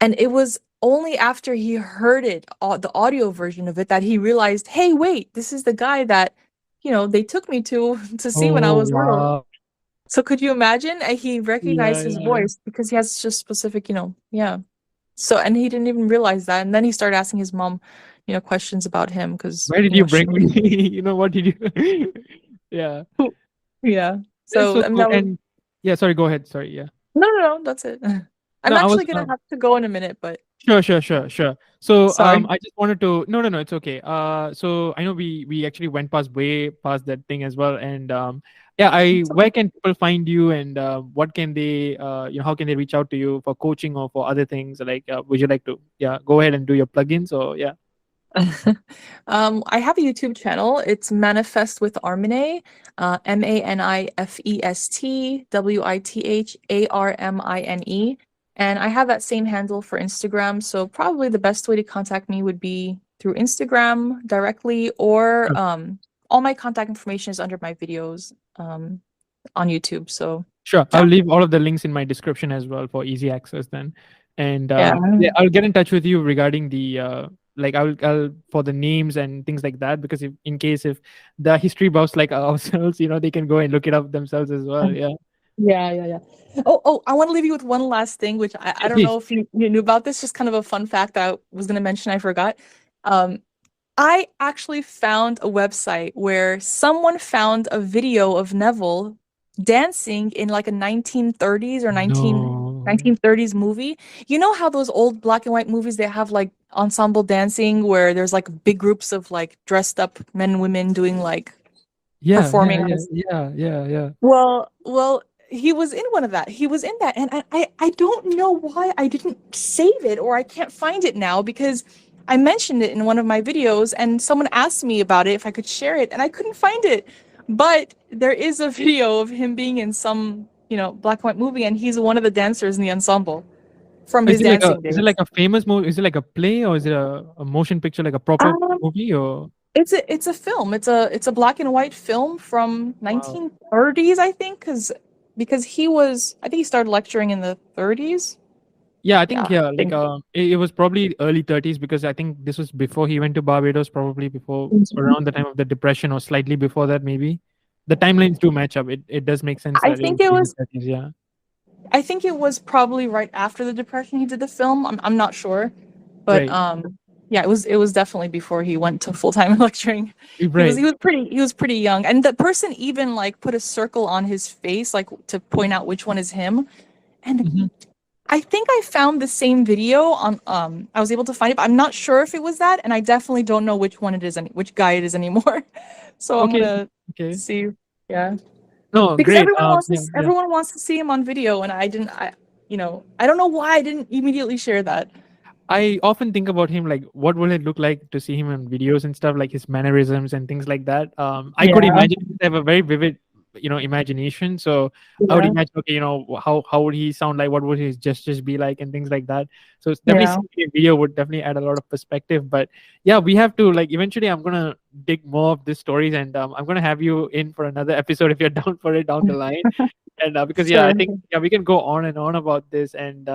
it was only after he heard the audio version of it, that he realized, hey, wait, this is the guy that, they took me to to see when I Oh, was little. wow. So could you imagine? He Yeah, recognized his yeah. voice because he has just specific, yeah. So, and he didn't even realize that. And then he started asking his mom, questions about him because, Where did you she bring me? What did you Yeah. yeah. That's So, so I mean, cool. that was And yeah, sorry, go ahead. Sorry, yeah. no, no, no, that's it. I'm No, I was actually gonna have to go in a minute, but Sure. So Sorry. I just wanted to no, it's okay. So I know we actually went past way past that thing as well, and yeah, I where can people find you, and what can they how can they reach out to you for coaching or for other things? Like, would you like to go ahead and do your plugins or yeah? I have a YouTube channel. It's Manifest with Armine, ManifestWithArmine. And I have that same handle for Instagram. So probably the best way to contact me would be through Instagram directly, or all my contact information is under my videos on YouTube. So Sure, I'll yeah. leave all of the links in my description as well for easy access then, and Yeah. yeah, I'll get in touch with you regarding the like I'll for the names and things like that because if in case if the history buffs like ourselves, they can go and look it up themselves as well. Yeah, Yeah. Oh, I want to leave you with one last thing, which I don't please. know if you knew about this, just kind of a fun fact I was going to mention, I forgot. Um, I actually found a website where someone found a video of Neville dancing in like a 1930s or No. 1930s movie. You know how those old black and white movies, they have like ensemble dancing where there's like big groups of like dressed up men and women doing like Yeah, yeah, performing on yeah, this. yeah. Well, he was in one of that. He was in that, and I don't know why I didn't save it or I can't find it now because I mentioned it in one of my videos and someone asked me about it if I could share it and I couldn't find it. But there is a video of him being in some, black and white movie and he's one of the dancers in the ensemble from his dancing Is it days. like a famous movie? Is it like a play or is it a motion picture like a proper Um, movie or it's a film. It's a black and white film from wow? 1930s, I think, because I think he started lecturing in the 30s. Yeah, I Yeah, think I like think. it was probably early 30s because I think this was before he went to Barbados, probably before around the time of the depression or slightly before that maybe. The timelines do match up. It does make sense I that it think would it be the was 30s, yeah. I think it was probably right after the depression he did the film. I'm not sure. But Right. yeah, it was definitely before he went to full-time lecturing. He was Right. he was pretty young. And the person even like put a circle on his face like to point out which one is him. And Hmm. I think I found the same video on I was able to find it, but I'm not sure if it was that, and I definitely don't know which one it is which guy it is anymore. So I'm Okay. gonna Okay. see. Yeah. No, Because great. Yeah. everyone wants to see him on video, and I don't know why I didn't immediately share that. I often think about him like what will it look like to see him in videos and stuff like his mannerisms and things like that. I could Yeah. imagine I have a very vivid, imagination. So I would Yeah. imagine, okay, how would he sound like? What would his gestures be like and things like that. So it's definitely Yeah. seeing a video would definitely add a lot of perspective. But yeah, we have to like eventually. I'm gonna dig more of these stories and I'm gonna have you in for another episode if you're down for it down the line. And because yeah, I Sure. think we can go on and on about this and.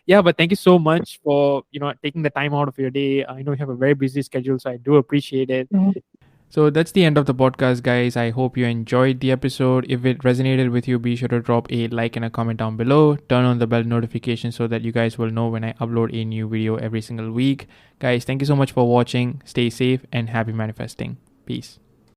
Yeah, but thank you so much for taking the time out of your day. I know you have a very busy schedule, so I do appreciate it. So that's the end of the podcast, guys. I hope you enjoyed the episode. If it resonated with you, be sure to drop a like and a comment down below. Turn on the bell notification so that you guys will know when I upload a new video every single week. Guys, thank you so much for watching. Stay safe and happy manifesting. Peace.